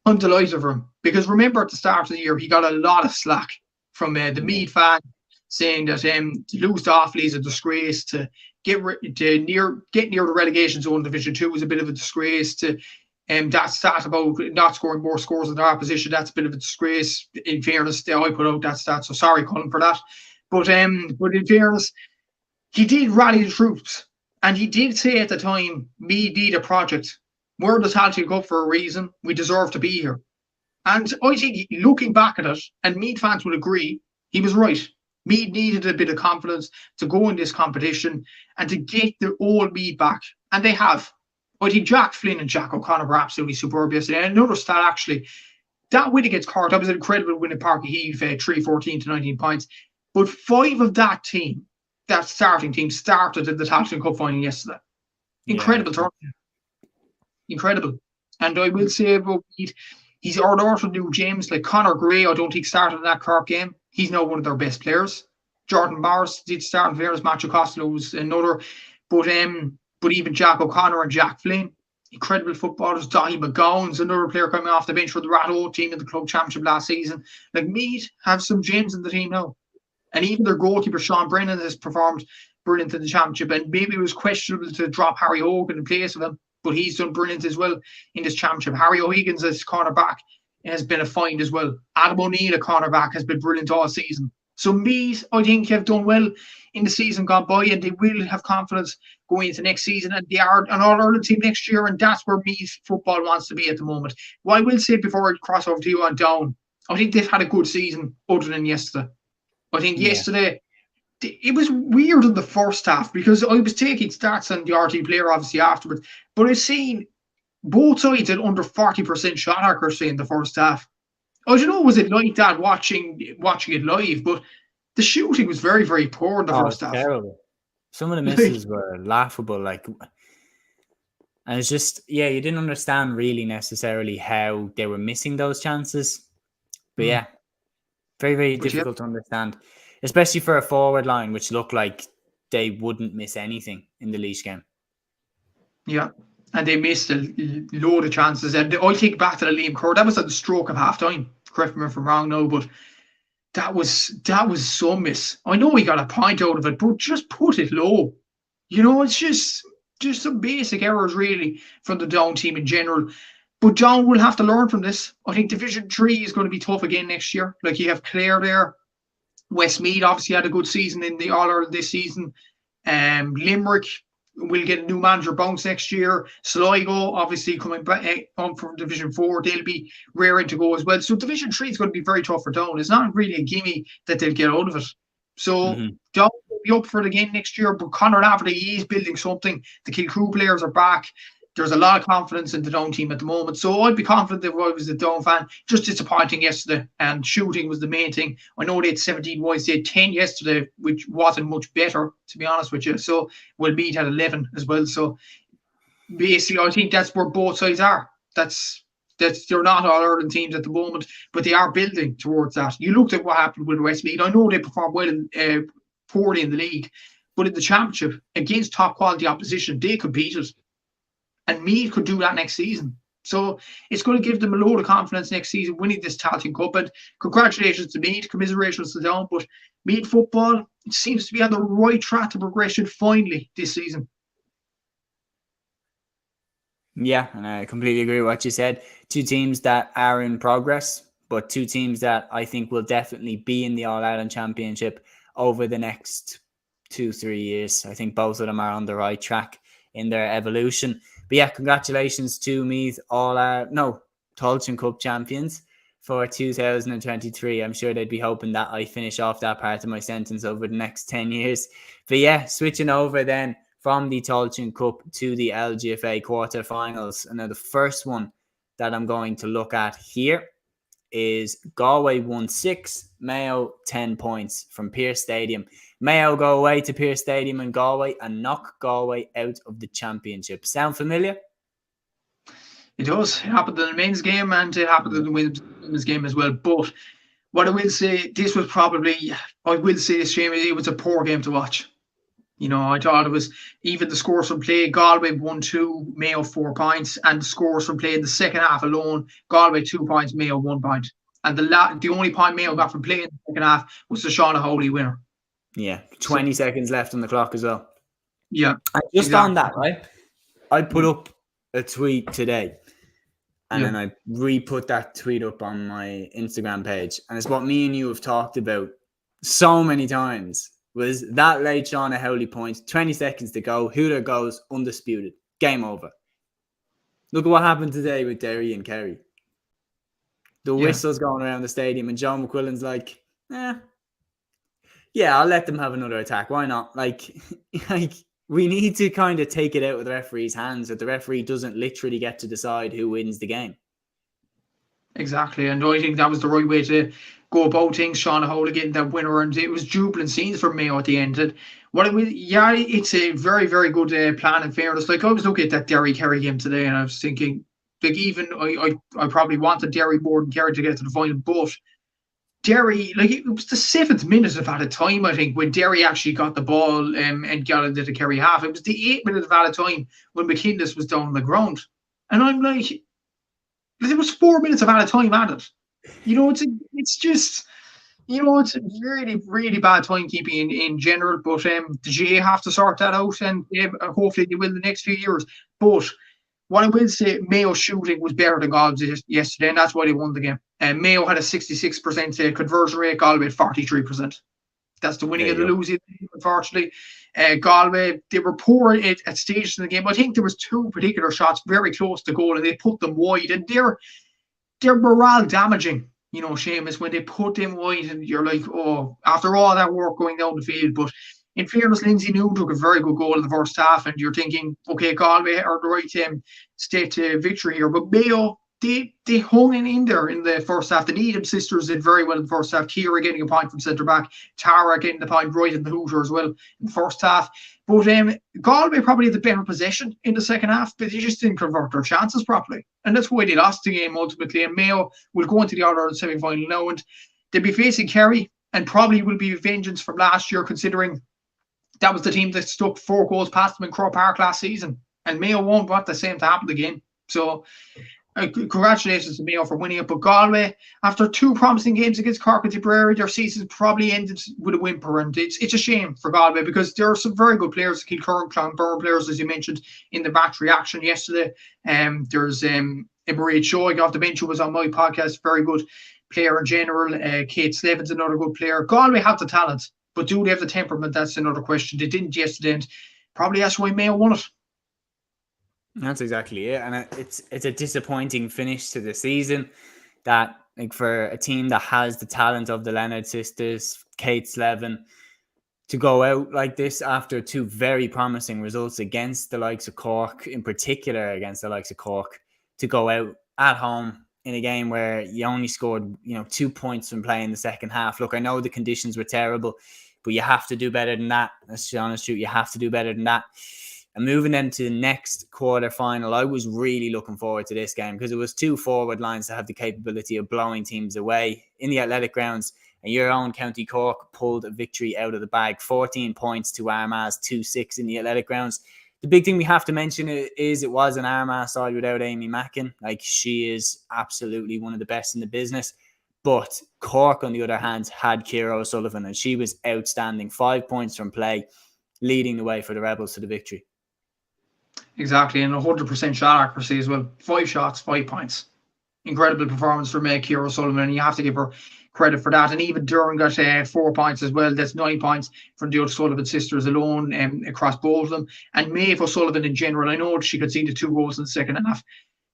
I'm delighted for him, because remember at the start of the year he got a lot of slack from the Meath fan, saying that to lose to Offaly is a disgrace, to get near the relegation zone Division 2 was a bit of a disgrace, to that stat about not scoring more scores than their opposition, that's a bit of a disgrace. In fairness, I put out that stat, so sorry Colin for that. But in fairness, he did rally the troops. And he did say at the time, Meath need a project. We're the Táilteann Cup for a reason. We deserve to be here. And I think looking back at it, and Meath fans would agree, he was right. Meath needed a bit of confidence to go in this competition and to get the old Meath back. And they have. I think Jack Flynn and Jack O'Connor were absolutely superb yesterday. And another stat, actually, that win against Cork, that was an incredible win at Parky Heath, 3-14 to 19 points. But 5 of that team, that starting team, started in the Táilteann Cup final yesterday. Incredible turn. Incredible. And I will say about Meath, he's ordered new James, like Conor Gray, I don't think started in that Cork game. He's now one of their best players. Jordan Morris did start in fairness. Matthew Costello was another. But even Jack O'Connor and Jack Flynn, incredible footballers. Donny McGowan's another player coming off the bench for the Rattle team in the club championship last season. Like Meath have some gems in the team now. And even their goalkeeper, Sean Brennan, has performed brilliant in the championship. And maybe it was questionable to drop Harry Hogan in place of him, but he's done brilliant as well in this championship. Harry O'Higgins as cornerback has been a find as well. Adam O'Neill, a cornerback, has been brilliant all season. So Meath, I think, have done well in the season gone by, and they will have confidence going into next season. And they are an All-Ireland team next year, and that's where Meath football wants to be at the moment. What I will say before I cross over to you on Down, I think they've had a good season other than yesterday. I think yesterday, it was weird in the first half because I was taking stats on the RT player obviously afterwards, but I've seen both sides at under 40% shot accuracy in the first half. I don't know, was it like that watching it live? But the shooting was very, very poor in the first half. Terrible. Some of the misses were laughable. Like, and it's just, you didn't understand really necessarily how they were missing those chances. But very, very difficult to understand, especially for a forward line, which looked like they wouldn't miss anything in the Laois game. Yeah. And they missed a load of chances. And I think back to the Liam Kerr, that was at the stroke of half time. Correct me if I'm wrong now, but that was some miss. I know we got a point out of it, but just put it low. It's just some basic errors really from the Down team in general. But Down will have to learn from this. I think Division 3 is going to be tough again next year. Like, you have Clare there. Westmeath obviously had a good season in the All-Ireland this season. Limerick will get a new manager bounce next year. Sligo, obviously, coming back on from Division 4, they'll be raring to go as well. So Division 3 is going to be very tough for Down. It's not really a gimme that they'll get out of it. So Down will be up for it again next year, but Conor Lafferty is building something. The Kilcrew players are back. There's a lot of confidence in the Down team at the moment. So I'd be confident if I was a Down fan. Just disappointing yesterday, and shooting was the main thing. I know they had 17 points. They had 10 yesterday, which wasn't much better, to be honest with you. So Meath had 11 as well. So basically, I think that's where both sides are. That's they're not All-Ireland teams at the moment, but they are building towards that. You looked at what happened with Westmeath. I know they performed well poorly in the league, but in the championship, against top quality opposition, they competed. And Meath could do that next season. So it's going to give them a load of confidence next season winning this Táilteann Cup. And congratulations to Meath, commiserations to Down. But Meath football seems to be on the right track to progression finally this season. Yeah, and I completely agree with what you said. Two teams that are in progress, but two teams that I think will definitely be in the All-Ireland Championship over the next 2-3 years. I think both of them are on the right track in their evolution. But yeah, congratulations to Meath, Táilteann Cup champions for 2023. I'm sure they'd be hoping that I finish off that part of my sentence over the next 10 years. But yeah, switching over then from the Táilteann Cup to the LGFA Quarter Finals. And now the first one that I'm going to look at here is Galway won 6, Mayo 10 points from Pearse Stadium. Mayo go away to Pearse Stadium in Galway and knock Galway out of the championship. Sound familiar? It does. It happened in the men's game and it happened in the women's game as well. But what I will say, this was probably, Shane, it was a poor game to watch. I thought it was even the scores from play. Galway 1-2, Mayo 4 points, and the scores from play in the second half alone, Galway 2 points, Mayo 1 point. And the only point Mayo got from play in the second half was the Sean Hurley winner. Yeah, 20 seconds left on the clock as well. Yeah. And just exactly. On that, right? I put up a tweet today and then I re-put that tweet up on my Instagram page. And it's what me and you have talked about so many times. Was that late Sean Howley point, 20 seconds to go, Hooter goes undisputed. Game over. Look at what happened today with Derry and Kerry. The whistles going around the stadium and John McQuillan's like, I'll let them have another attack. Why not? Like we need to kind of take it out of the referee's hands that the referee doesn't literally get to decide who wins the game. Exactly. And I think that was the right way to go about things. Sean Howley getting that winner, and it was jubilant scenes for Mayo at the end. And it's a very, very good plan in fairness. Like, I was looking at that Derry Kerry game today and I was thinking, like, even I probably wanted Derry more than Kerry to get to the final, but Derry, like, it was the 7th minute of added time, I think, when Derry actually got the ball and got into the Kerry half. It was the 8th minute of added time when McKinless was down on the ground. And I'm like, there was 4 minutes of added time added. It's just, it's really, really bad timekeeping in general. But the GA have to sort that out, and hopefully they will the next few years. But what I will say, Mayo's shooting was better than Galway's yesterday, and that's why they won the game. And Mayo had a 66% conversion rate, Galway had 43%. That's the winning of the losing, unfortunately. Galway, they were poor at stages in the game. I think there was 2 particular shots very close to goal, and they put them wide, and they're morale damaging. Séamus, when they put them wide, and you're like, oh, after all that work going down the field. But in fairness, Lindsay Newton took a very good goal in the first half, and you're thinking, okay, Galway are the right state to victory here. But Mayo, they hung in there in the first half. The Needham sisters did very well in the first half. Ciara getting a point from centre back, Tara getting the point right in the hooter as well in the first half. But Galway probably had the better possession in the second half, but they just didn't convert their chances properly. And that's why they lost the game ultimately. And Mayo will go into the All-Ireland semi-final now, and they'll be facing Kerry, and probably will be vengeance from last year, considering that was the team that stuck 4 goals past them in Croke Park last season. And Mayo won't want the same to happen again. So congratulations to Mayo for winning it. But Galway, after 2 promising games against Cork and Tipperary, their season probably ended with a whimper. And it's a shame for Galway, because there are some very good players, Kilcurran, Clonburn players, as you mentioned, in the match reaction yesterday. There's Marie Choi off the bench, who was on my podcast, very good player in general. Kate Slevin's another good player. Galway have the talent, but do they have the temperament? That's another question. They didn't yesterday, and probably that's why Mayo won it. That's exactly it, and it's a disappointing finish to the season. That, like, for a team that has the talent of the Leonard sisters, Kate Slevin, to go out like this after 2 very promising results against the likes of Cork, in particular against the likes of Cork, to go out at home in a game where you only scored 2 points from play in the second half. Look, I know the conditions were terrible, but you have to do better than that. That's the honest truth. You have to do better than that. And moving then to the next quarter final, I was really looking forward to this game, because it was 2 forward lines that have the capability of blowing teams away in the athletic grounds. And your own County Cork pulled a victory out of the bag, 14 points to Armagh's 2-6 in the athletic grounds. The big thing we have to mention is it was an Armagh side without Amy Mackin. Like, she is absolutely one of the best in the business. But Cork, on the other hand, had Ciara O'Sullivan, and she was outstanding. 5 points from play, leading the way for the Rebels to the victory. Exactly, and 100% shot accuracy as well. 5 shots, 5 points. Incredible performance from Ciara O'Sullivan, and you have to give her credit for that. And even Durham got 4 points as well. That's 9 points from the O'Sullivan sisters alone across both of them. And Maeve O'Sullivan in general, I know she conceded 2 goals in the second half,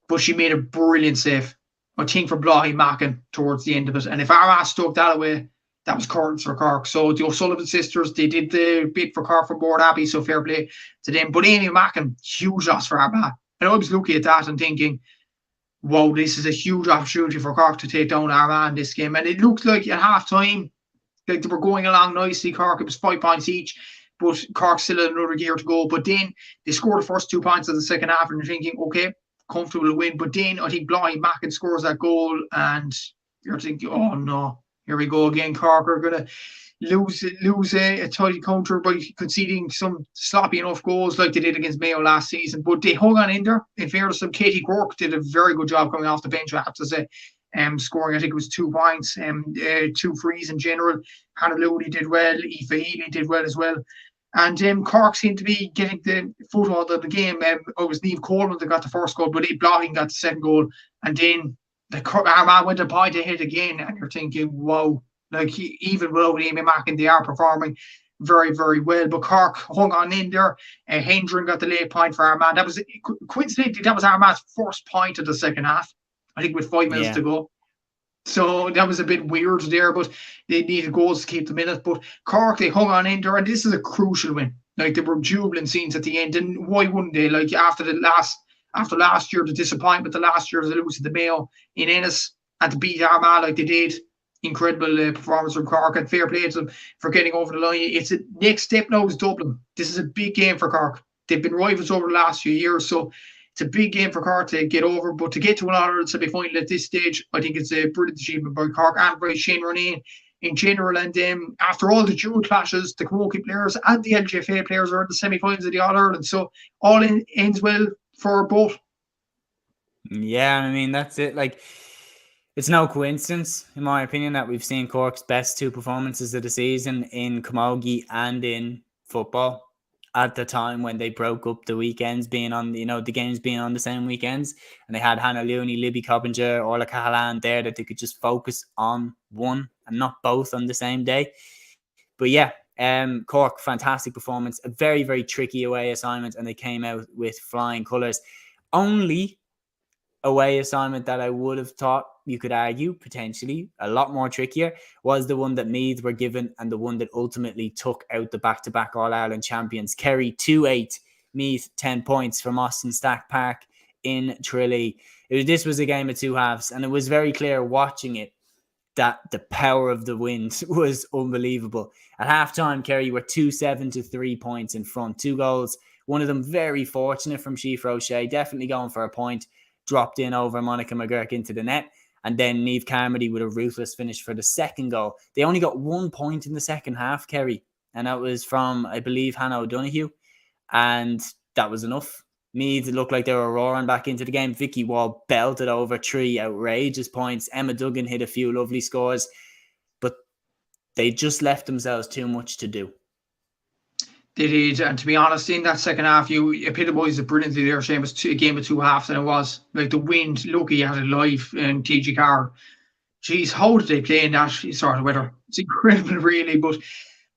but she made a brilliant save, I think, for Blahy Mackin towards the end of it. And if Armagh stuck that away, that was curtains for Cork. So the O'Sullivan sisters, they did the bit for Cork from Board Abbey, so fair play to them. But Amy Mackin, huge loss for Armagh. And I was looking at that and thinking, wow, this is a huge opportunity for Cork to take down Armagh in this game. And it looked like at half-time, like they were going along nicely. Cork, it was 5 points each, but Cork still had another gear to go. But then they scored the first 2 points of the second half, and you're thinking, okay, comfortable win. But then I think Blahy Mackin scores that goal, and you're thinking, oh no, here we go again. Cork are going to lose a tight counter by conceding some sloppy enough goals like they did against Mayo last season. But they hung on in there. In fairness to them, Katie Quirk did a very good job coming off the bench, I have to say. Scoring, I think it was 2 points, 2 frees in general. Hannah Looney did well. Aoife Healy did well as well. And Cork seemed to be getting the foothold of the game. It was Niamh Coleman that got the first goal, but Blahy got the second goal. And then Armagh went a point ahead again, and you're thinking, wow, like, even without Amy Mackin, they are performing very, very well. But Cork hung on in there. Hendren got the late point for Armagh. That was, coincidentally, that was Armagh's first point of the second half, I think, with 5 minutes to go. So that was a bit weird there, but they needed goals to keep them in it. But Cork, they hung on in there, and this is a crucial win. Like, there were jubilant scenes at the end, and why wouldn't they? Like, after last year, the disappointment, the last year, they lose to the Mayo in Ennis, and to beat Armagh like they did. Incredible performance from Cork, and fair play to them for getting over the line. It's a next step now is Dublin. This is a big game for Cork. They've been rivals over the last few years, so it's a big game for Cork to get over. But to get to an All-Ireland semi-final at this stage, I think it's a brilliant achievement by Cork and by Shane Ronayne in general. And after all the dual clashes, the Camogie players and the LGFA players are in the semi-finals of the All-Ireland, so all ends well for both. Yeah, I mean, that's it. Like, it's no coincidence, in my opinion, that we've seen Cork's best 2 performances of the season in Camogie and in football. at the time when they broke up the weekends being on, the games being on the same weekends, and they had Hannah Looney, Libby Coppinger, Orla Cahalan there, that they could just focus on one and not both on the same day. But yeah, Cork, fantastic performance, a very, very tricky away assignment, and they came out with flying colours. Only away assignment that I would have thought, you could argue, potentially a lot more trickier, was the one that Meath were given, and the one that ultimately took out the back-to-back All-Ireland champions. Kerry 2-8, Meath 10 points from Austin Stack Park in Tralee. This was a game of two halves, and it was very clear watching it that the power of the wind was unbelievable. At halftime, Kerry were 2-7 to 3 points in front. 2 goals, one of them very fortunate from Sheaf O'Shea, definitely going for a point, dropped in over Monica McGurk into the net. And then Niamh Carmody with a ruthless finish for the second goal. They only got 1 point in the second half, Kerry, and that was from, I believe, Hannah O'Donoghue. And that was enough. Meath looked like they were roaring back into the game. Vicky Wall belted over 3 outrageous points. Emma Duggan hit a few lovely scores, but they just left themselves too much to do. They did, and to be honest, in that second half, you epitomised it brilliantly there, Séamus. A game of two halves, and it was like the wind. Lucky had it live in TG Carr. Jeez, how did they play in that sort of weather? It's incredible, really. But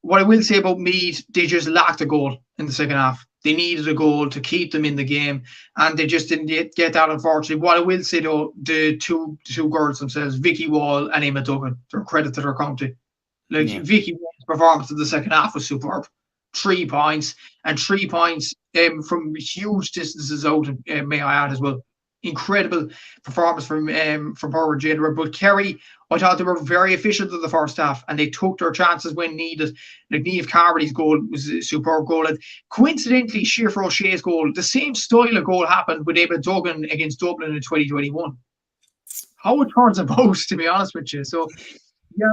what I will say about Meath, they just lacked a goal in the second half. They needed a goal to keep them in the game, and they just didn't get that, unfortunately. What I will say, though, the two girls themselves, Vicky Wall and Emma Duggan, they're credit to their county. Vicky Wall's performance in the second half was superb. 3 points, and 3 points from huge distances out, may I add as well. Incredible performance from her and Jada. But Kerry, I thought they were very efficient in the first half, and they took their chances when needed. Like Niamh Carmody goal was a superb goal, and coincidentally, Sheaf O'Shea's goal, the same style of goal happened with Emma Duggan against Dublin in 2021. How it turns about, to be honest with you. So yeah,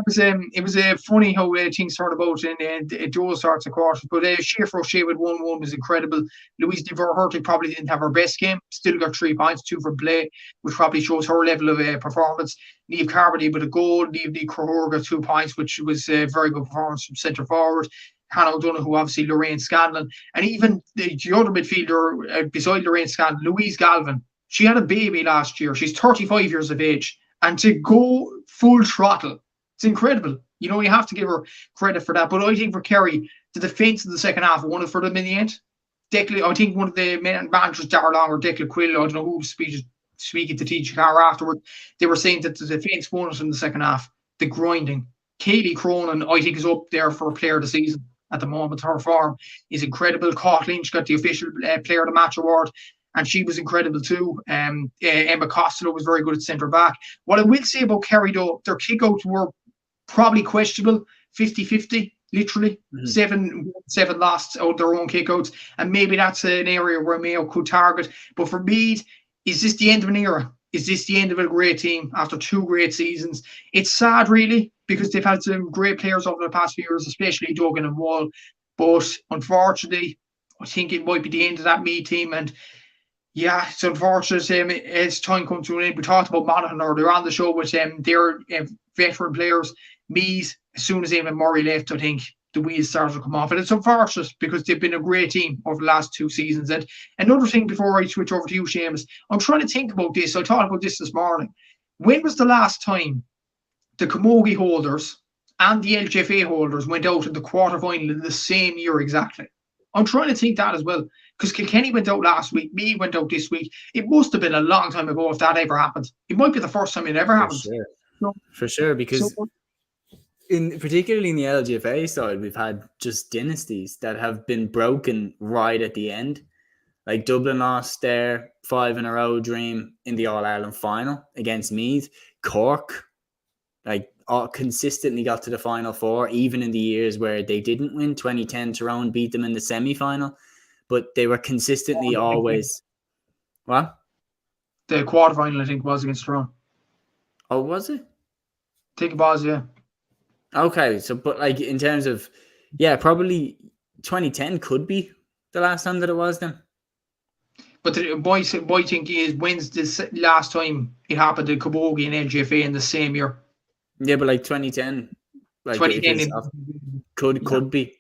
it was funny how things turned about in those sorts of quarters. But Sheaf O'Shea with 1-1 was incredible. Louise Dever-Hurtig probably didn't have her best game. Still got 3 points, 2 from play, which probably shows her level of performance. Niamh Carmody with a goal. Niamh Crahor got 2 points, which was a very good performance from centre forward. Hannah O'Donoghue, obviously Lorraine Scanlon. And even the other midfielder beside Lorraine Scanlon, Louise Galvin. She had a baby last year. She's 35 years of age. And to go full throttle, it's incredible. You have to give her credit for that. But I think for Kerry, the defence in the second half won it for them in the end. I think one of the managers, Darragh Long or Declan Quill, I don't know who was speaking to TG Carr afterwards, they were saying that the defence won it in the second half. The grinding. Kaylee Cronin, I think, is up there for player of the season at the moment. Her form is incredible. Clinched got the official player of the match award, and she was incredible too. Emma Costello was very good at centre back. What I will say about Kerry, though, their kickouts were probably questionable, 50-50, literally. 7 lost out their own kickouts, and maybe that's an area where Mayo could target. But for Meath, is this the end of an era? Is this the end of a great team after 2 great seasons? It's sad, really, because they've had some great players over the past few years, especially Duggan and Wall. But unfortunately, I think it might be the end of that Meath team. And yeah, it's unfortunate as time comes to an end. We talked about Monaghan earlier on the show with their veteran players. Meath, as soon as Eamon Murray left, I think the wheels started to come off. And it's unfortunate because they've been a great team over the last 2 seasons. And another thing before I switch over to you, Séamus, I'm trying to think about this. I thought about this morning. When was the last time the Camogie holders and the LGFA holders went out in the quarter-final in the same year exactly? I'm trying to think that as well. Because Kilkenny went out last week, Meath went out this week. It must have been a long time ago if that ever happened. It might be the first time it ever happened. For sure, because particularly in the LGFA side, we've had just dynasties that have been broken right at the end. Like Dublin lost their 5 in a row dream in the All-Ireland final against Meath. Cork, consistently got to the Final Four, even in the years where they didn't win. 2010, Tyrone beat them in the semi-final. But they were consistently always... What? The quarterfinal, I think, was against Tyrone. Oh, was it? I think it was, yeah. Okay, so, but in terms of... Yeah, probably 2010 could be the last time that it was then. But my thinking is, when's this last time it happened to Camogie and LGFA in the same year? Yeah, but 2010... 2010 could be.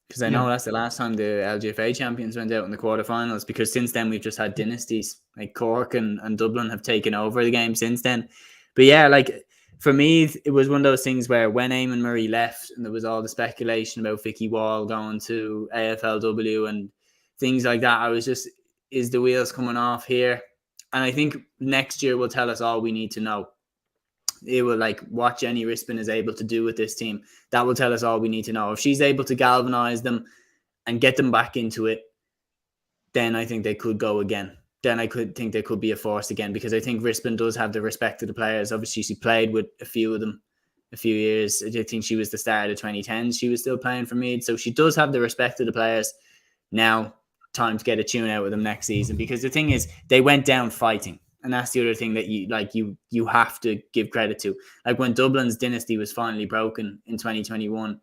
Because I know that's the last time the LGFA champions went out in the quarterfinals, because since then we've just had dynasties. Like Cork and Dublin have taken over the game since then. But yeah, like for me, it was one of those things where when Eamon Murray left and there was all the speculation about Vicky Wall going to AFLW and things like that, I was just, is the wheels coming off here? And I think next year will tell us all we need to know. It will, like, what Jenny Rispin is able to do with this team. That will tell us all we need to know. If she's able to galvanise them and get them back into it, then I think they could go again. Then I could think they could be a force again, because I think Rispin does have the respect of the players. Obviously, she played with a few of them a few years. I think she was the start of the 2010s. She was still playing for Meath. So she does have the respect of the players. Now, time to get a tune out with them next season, because the thing is, they went down fighting. And that's the other thing that you have to give credit to. Like when Dublin's dynasty was finally broken in 2021,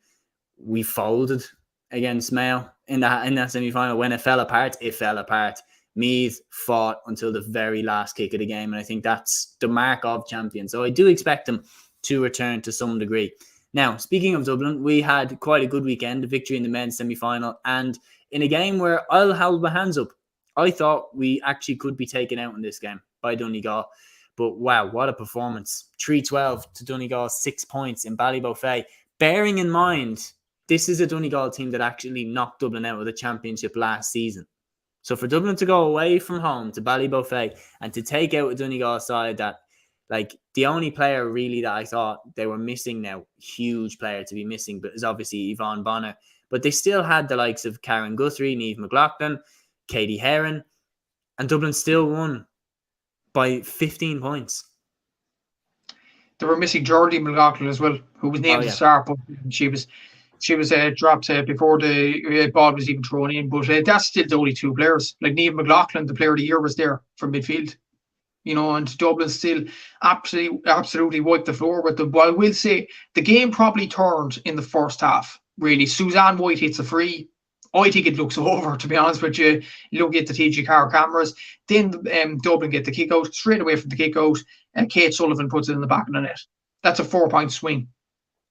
we folded against Mayo in that semi-final. When it fell apart, it fell apart. Meath fought until the very last kick of the game, and I think that's the mark of champions. So I do expect them to return to some degree. Now, speaking of Dublin, we had quite a good weekend, a victory in the men's semi-final, and in a game where I'll hold my hands up, I thought we actually could be taken out in this game by Donegal. But wow, what a performance. 3-12 to Donegal, 6 points in Ballybofey. Bearing in mind, this is a Donegal team that actually knocked Dublin out of the championship last season. So for Dublin to go away from home to Ballybofey and to take out a Donegal side that, like, the only player really that I thought they were missing now, huge player to be missing, but is obviously Yvonne Bonner. But they still had the likes of Karen Guthrie, Niamh McLaughlin, Katie Heron, and Dublin still won by 15 points. They were missing Geordie McLaughlin as well, who was named to start, but she was dropped before the ball was even thrown in. But that's still the only two players. Like Niamh McLaughlin, the player of the year, was there from midfield. You know, and Dublin still absolutely wiped the floor with them. But I will say the game probably turned in the first half, really. Suzanne White hits a free. I think it looks over, to be honest with you. You look at the TG car cameras. Then Dublin get the kick out. Straight away from the kick out, and Kate Sullivan puts it in the back of the net. That's a 4-point swing.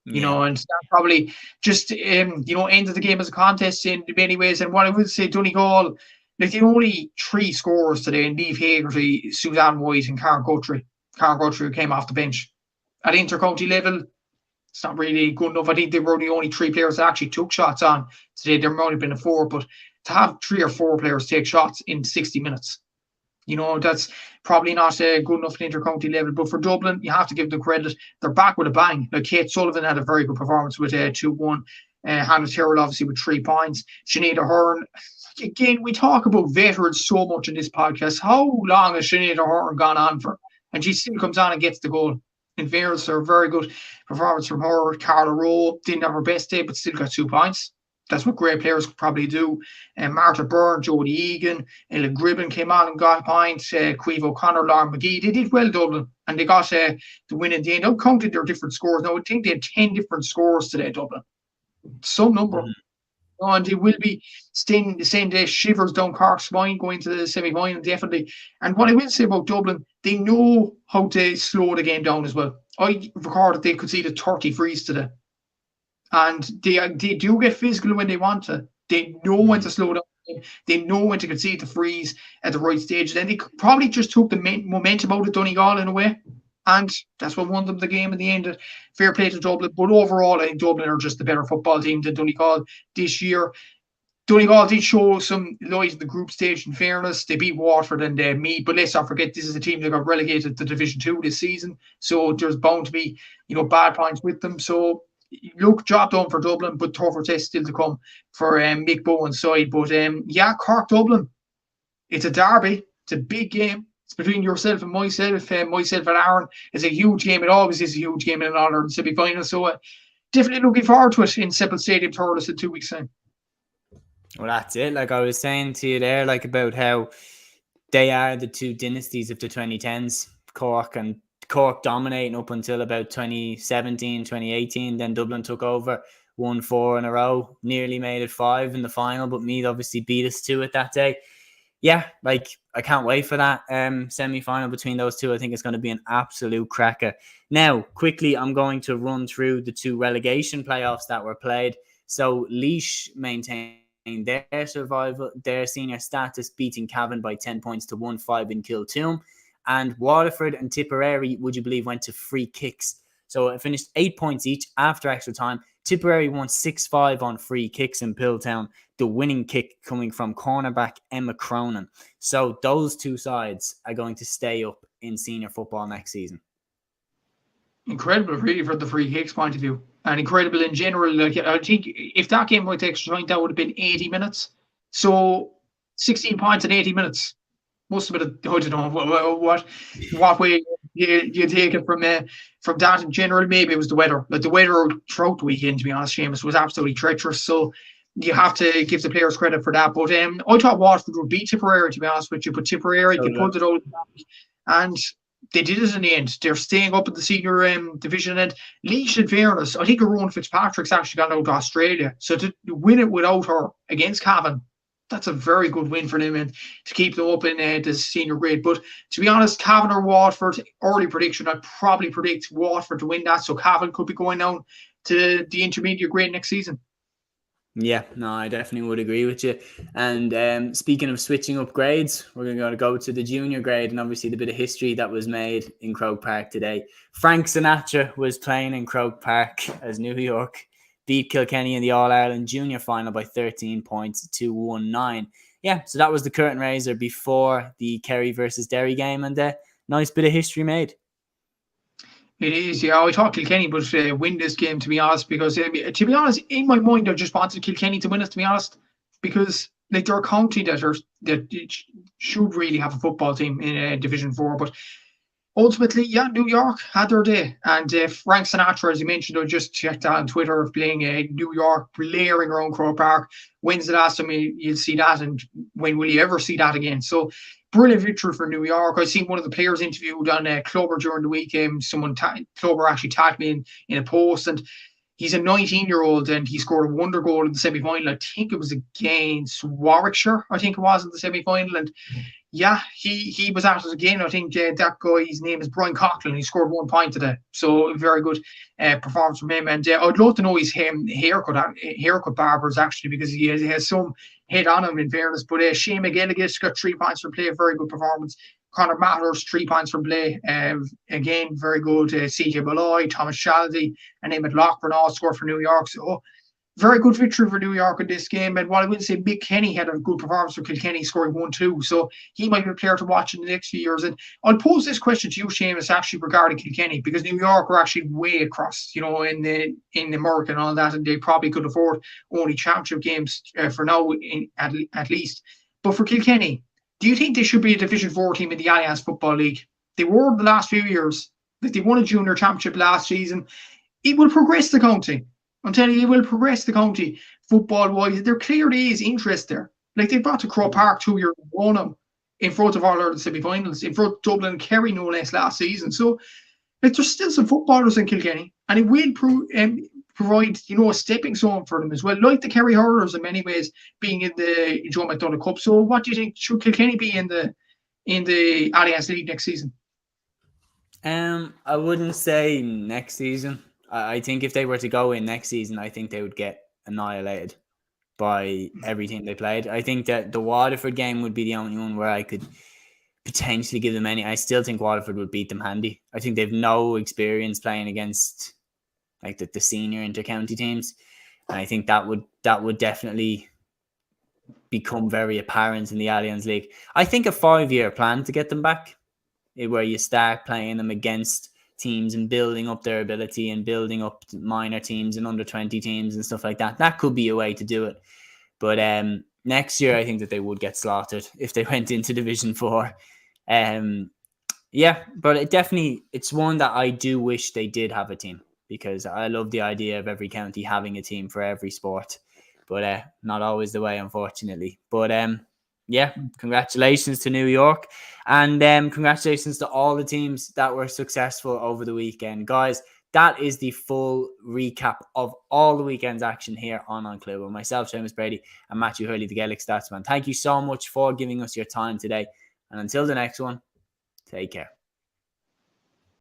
You know, and that probably just, ended the game as a contest in many ways. And what I would say, Donegal, like, the only three scorers today, Niamh Hagerty, Suzanne White, and Karen Guthrie. Karen Guthrie came off the bench. At inter-county level, it's not really good enough. I think they were the only three players that actually took shots on today. There might have been a four, but to have 3 or 4 players take shots in 60 minutes, you know, that's probably not good enough at inter-county level. But for Dublin, you have to give them credit. They're back with a bang. Like Kate Sullivan had a very good performance with 2-1. Hannah Tyrrell obviously with 3 points. Sinead Ahern. Again, we talk about veterans so much in this podcast. How long has Sinead Ahern gone on for? And she still comes on and gets the goal. In fairness, a very good performance from her. Carla Rowe didn't have her best day, but still got 2 points. That's what great players could probably do. Martha Byrne, Jodie Egan, Ella Gribben came on and got points. Queeve O'Connor, Lauren McGee. They did well, Dublin, and they got the win in the end. I counted their different scores. Now, I think they had 10 different scores today, Dublin. Some number. And it will be staying the same day. Shivers down Cork's spine going to the semi-final, definitely. And what I will say about Dublin, they know how to slow the game down as well. I recorded they conceded 30 frees today. And they do get physical when they want to. They know when to slow down. They know when to concede the frees at the right stage. Then they probably just took the momentum out of Donegal in a way. And that's what won them the game in the end. Fair play to Dublin. But overall, I think Dublin are just the better football team than Donegal this year. Donegal did show some light in the group stage, in fairness. They beat Waterford and Meath. But let's not forget, this is a team that got relegated to Division 2 this season. So there's bound to be, bad points with them. So, look, job done for Dublin, but tougher test still to come for Mick Bowen's side. But, Cork-Dublin. It's a derby. It's a big game. It's between yourself and myself. Myself and Aaron. It's a huge game. It always is a huge game in an All-Ireland semi-final. So definitely looking forward to it in Seppelt Stadium, Thurles in 2 weeks' time. Well, that's it. Like I was saying to you there, like about how they are the two dynasties of the 2010s. Cork dominating up until about 2017, 2018. Then Dublin took over, won 4 in a row, nearly made it 5 in the final, but Meath obviously beat us to it that day. Yeah, like I can't wait for that semi-final between those two. I think it's going to be an absolute cracker. Now, quickly, I'm going to run through the 2 relegation playoffs that were played. So Laois maintained their survival, their senior status, beating Cavan by 10 points to 1-5 in Kiltoom. And Waterford and Tipperary, would you believe, went to free kicks. So it finished 8 points each after extra time. Tipperary won 6-5 on free kicks in Piltown, the winning kick coming from cornerback Emma Cronin. So those two sides are going to stay up in senior football next season. Incredible, really, from the free kicks point of view. And incredible in general. Like, I think if that game went to extra time, that would have been 80 minutes. So 16 points in 80 minutes. Must have been, I don't know what way you take it from that in general. Maybe it was the weather. Like the weather throughout the weekend, to be honest, Séamus, was absolutely treacherous. So you have to give the players credit for that. But I thought Waterford would beat Tipperary, to be honest with you. But Tipperary, they pulled it out and they did it in the end. They're staying up in the senior division. And Laois, in fairness, I think Rowan Fitzpatrick's actually gone out to Australia. So to win it without her against Cavan, that's a very good win for them and to keep them up in the senior grade. But to be honest, Cavan or Waterford, early prediction, I'd probably predict Waterford to win that. So Cavan could be going down to the intermediate grade next season. Yeah, no, I definitely would agree with you. And speaking of switching up grades, we're going to go to the junior grade and obviously the bit of history that was made in Croke Park today. Frank Sinatra was playing in Croke Park as New York beat Kilkenny in the All-Ireland Junior Final by 13 points to 1-9. Yeah, so that was the curtain raiser before the Kerry versus Derry game, and a nice bit of history made. It is, yeah. I thought Kilkenny would win this game, to be honest, because to be honest, in my mind, I just wanted Kilkenny to win it, to be honest, because like they're a county that should really have a football team in Division 4, but ultimately, yeah, New York had their day. And Frank Sinatra, as you mentioned, I just checked that on Twitter, playing New York, blaring around Croke Park. When's the last time you'll see that? And when will you ever see that again? So, brilliant victory for New York. I seen one of the players interviewed on Clubber during the week. Clubber actually tagged me in a post. And he's a 19-year-old and he scored a wonder goal in the semi-final. I think it was against Warwickshire, I think it was, in the semi-final. And yeah, he was at it again. I think that guy, his name is Brian Coughlin. He scored 1 point today. So very good performance from him. And I'd love to know his haircut barbers, actually, because he has some head on him, in fairness. But Shane McGilligan got 3 points for play. Very good performance. Conor Matters, 3 points from play. Again, very good. CJ Malloy, Thomas Shaldy, and Emmett Lochburn all scored for New York. So very good victory for New York in this game. And while I wouldn't say Mick Kenny had a good performance for Kilkenny, scoring 1-2. So he might be a player to watch in the next few years. And I'll pose this question to you, Séamus, actually regarding Kilkenny, because New York are actually way across, in America and all that, and they probably could afford only championship games for now, at least. But for Kilkenny, do you think they should be a Division 4 team in the Alliance Football League? They were the last few years. They won a junior championship last season. It will progress the county. I'm telling you, it will progress the county football-wise. There clearly is interest there. Like, they brought to Croke Park 2 years and won them in front of All-Ireland semi-finals, in front of Dublin and Kerry, no less, last season. So, like, there's still some footballers in Kilkenny, and it will provide, a stepping stone for them as well, like the Kerry Hurlers in many ways, being in the Joe McDonagh Cup. So, what do you think? Should Kilkenny be in the Alliance League next season? I wouldn't say next season. I think if they were to go in next season, I think they would get annihilated by every team they played. I think that the Waterford game would be the only one where I could potentially give them any. I still think Waterford would beat them handy. I think they've no experience playing against like the senior inter-county teams. And I think that would definitely become very apparent in the Alliance League. I think a 5-year plan to get them back, where you start playing them against teams and building up their ability and building up minor teams and under 20 teams and stuff like that. That could be a way to do it. But next year, I think that they would get slaughtered if they went into Division 4. Yeah, but it's one that I do wish they did have a team, because I love the idea of every county having a team for every sport. But not always the way, unfortunately. But yeah, congratulations to New York, and congratulations to all the teams that were successful over the weekend. Guys, that is the full recap of all the weekend's action here on Ancluiche. Myself, Séamus, Brady, and Matthew Hurley, the Gaelic Statsman. Thank you so much for giving us your time today, and until the next one, take care.